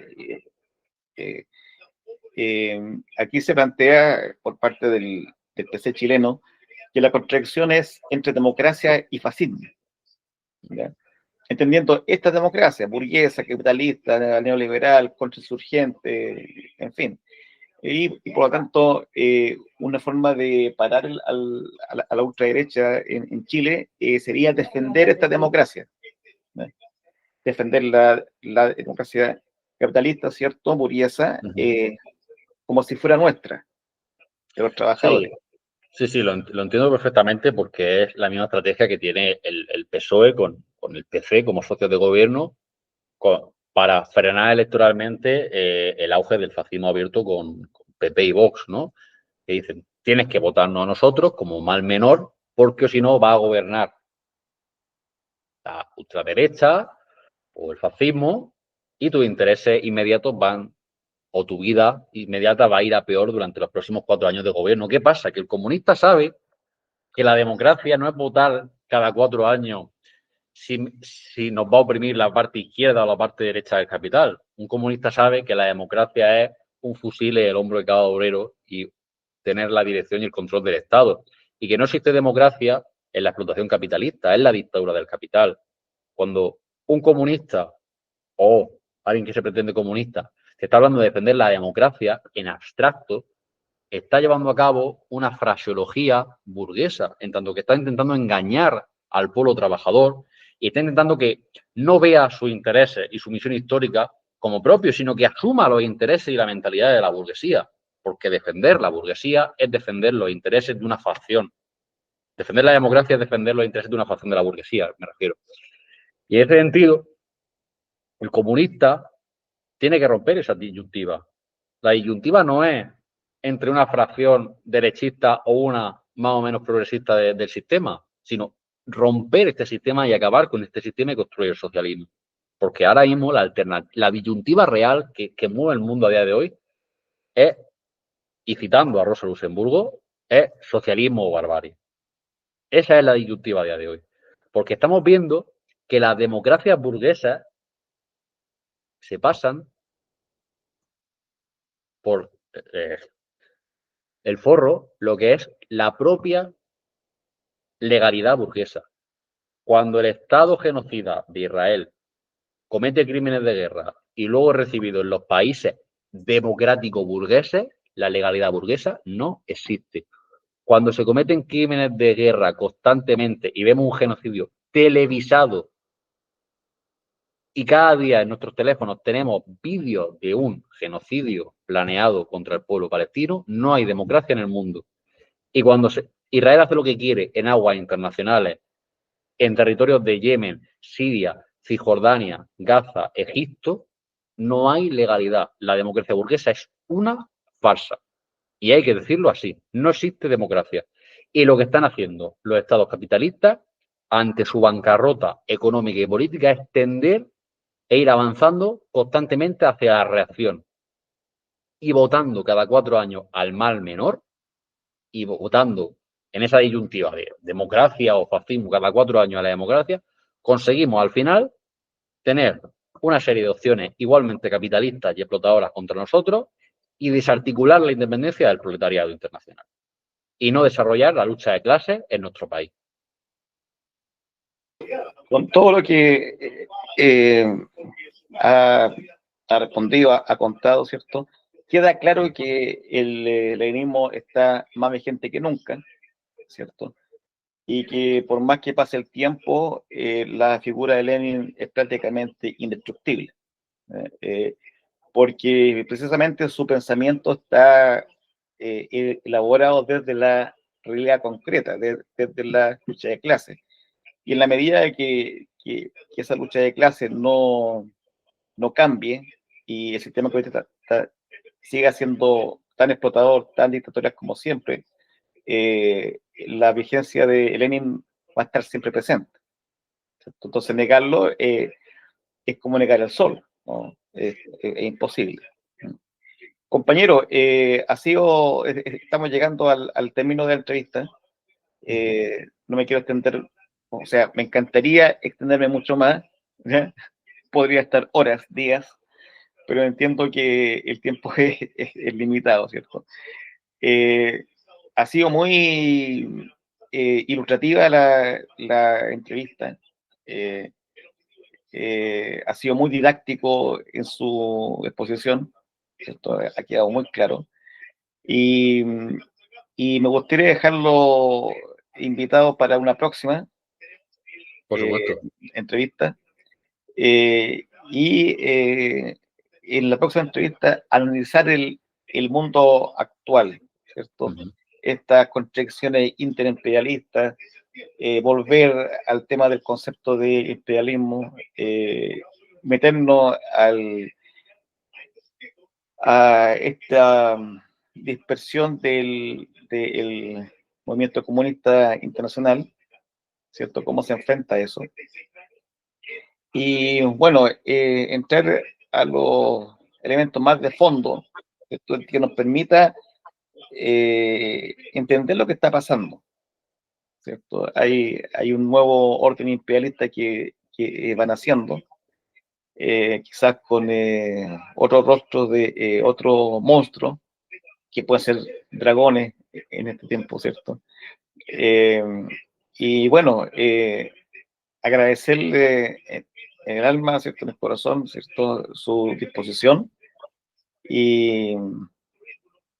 aquí se plantea por parte del PC chileno que la contradicción es entre democracia y fascismo, ¿ya? Entendiendo esta democracia burguesa, capitalista, neoliberal, contrainsurgente, en fin. Y por lo tanto, una forma de parar a la ultraderecha en Chile sería defender esta democracia, ¿no? Defender la democracia capitalista, ¿cierto? Burguesa, como si fuera nuestra, de los trabajadores. Sí, lo entiendo perfectamente porque es la misma estrategia que tiene el PSOE con el PC como socio de gobierno para frenar electoralmente el auge del fascismo abierto con PP y Vox, ¿no? Que dicen, tienes que votarnos a nosotros como mal menor porque si no va a gobernar la ultraderecha o el fascismo y tus intereses inmediatos o tu vida inmediata va a ir a peor durante los próximos 4 años de gobierno. ¿Qué pasa? Que el comunista sabe que la democracia no es votar cada 4 años si nos va a oprimir la parte izquierda o la parte derecha del capital. Un comunista sabe que la democracia es un fusil en el hombro de cada obrero y tener la dirección y el control del Estado. Y que no existe democracia en la explotación capitalista, es la dictadura del capital. Cuando un comunista o alguien que se pretende comunista, te está hablando de defender la democracia en abstracto, está llevando a cabo una fraseología burguesa, en tanto que está intentando engañar al pueblo trabajador y está intentando que no vea sus intereses y su misión histórica como propios, sino que asuma los intereses y la mentalidad de la burguesía, porque defender la burguesía es defender los intereses de una facción. Defender la democracia es defender los intereses de una facción de la burguesía, me refiero. Y en ese sentido, el comunista tiene que romper esa disyuntiva. La disyuntiva no es entre una fracción derechista o una más o menos progresista del sistema, sino romper este sistema y acabar con este sistema y construir el socialismo. Porque ahora mismo la disyuntiva real que mueve el mundo a día de hoy es, y citando a Rosa Luxemburgo, es socialismo o barbarie. Esa es la disyuntiva a día de hoy. Porque estamos viendo que las democracias burguesas se pasan por el forro lo que es la propia legalidad burguesa. Cuando el Estado genocida de Israel comete crímenes de guerra y luego es recibido en los países democráticos burgueses, la legalidad burguesa no existe. Cuando se cometen crímenes de guerra constantemente y vemos un genocidio televisado y cada día en nuestros teléfonos tenemos vídeos de un genocidio planeado contra el pueblo palestino, no hay democracia en el mundo. Y cuando Israel hace lo que quiere en aguas internacionales, en territorios de Yemen, Siria, Cisjordania, Gaza, Egipto, no hay legalidad. La democracia burguesa es una farsa. Y hay que decirlo así, no existe democracia. Y lo que están haciendo los estados capitalistas ante su bancarrota económica y política es tender e ir avanzando constantemente hacia la reacción y votando cada 4 años al mal menor y votando en esa disyuntiva de democracia o fascismo cada 4 años a la democracia, conseguimos al final tener una serie de opciones igualmente capitalistas y explotadoras contra nosotros y desarticular la independencia del proletariado internacional y no desarrollar la lucha de clases en nuestro país. Con todo lo que ha respondido, ha contado, ¿cierto? Queda claro que el leninismo está más vigente que nunca, ¿cierto? Y que por más que pase el tiempo, la figura de Lenin es prácticamente indestructible, porque precisamente su pensamiento está elaborado desde la realidad concreta, desde la lucha de clases. Y en la medida de que esa lucha de clases no cambie y el sistema político siga siendo tan explotador, tan dictatorial como siempre, la vigencia de Lenin va a estar siempre presente, ¿cierto? Entonces negarlo es como negar el sol, ¿no? Es imposible. Compañero, estamos llegando al término de la entrevista. No me quiero extender, o sea, me encantaría extenderme mucho más, ¿ya? Podría estar horas, días, pero entiendo que el tiempo es limitado, ¿cierto? Ha sido muy ilustrativa la entrevista. Ha sido muy didáctico en su exposición, ¿cierto? Ha quedado muy claro. Y, y me gustaría dejarlo invitado para una próxima Por supuesto. entrevista. En la próxima entrevista analizar el mundo actual, ¿cierto? Estas contradicciones interimperialistas, volver al tema del concepto de imperialismo, meternos a esta dispersión del movimiento comunista internacional, ¿cierto? ¿Cómo se enfrenta a eso? Y bueno, entrar a los elementos más de fondo, ¿cierto? Que nos permita entender lo que está pasando, ¿cierto? Hay un nuevo orden imperialista que va naciendo, quizás con otros rostros de otro monstruo, que pueden ser dragones en este tiempo, ¿cierto? Y bueno, agradecerle en el alma, ¿cierto? En el corazón, ¿cierto? Su disposición, y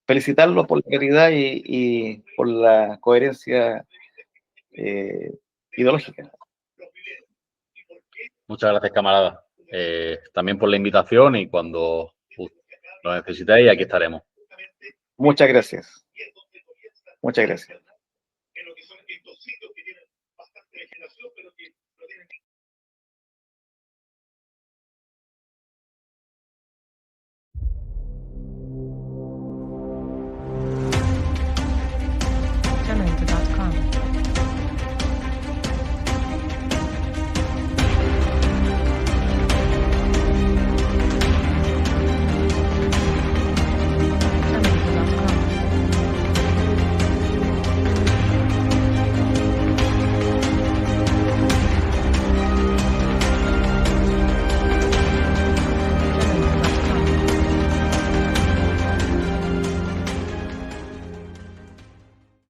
felicitarlo por la claridad y por la coherencia ideológica. Muchas gracias, camarada. También por la invitación y cuando lo necesitéis, aquí estaremos. Muchas gracias. Muchas gracias.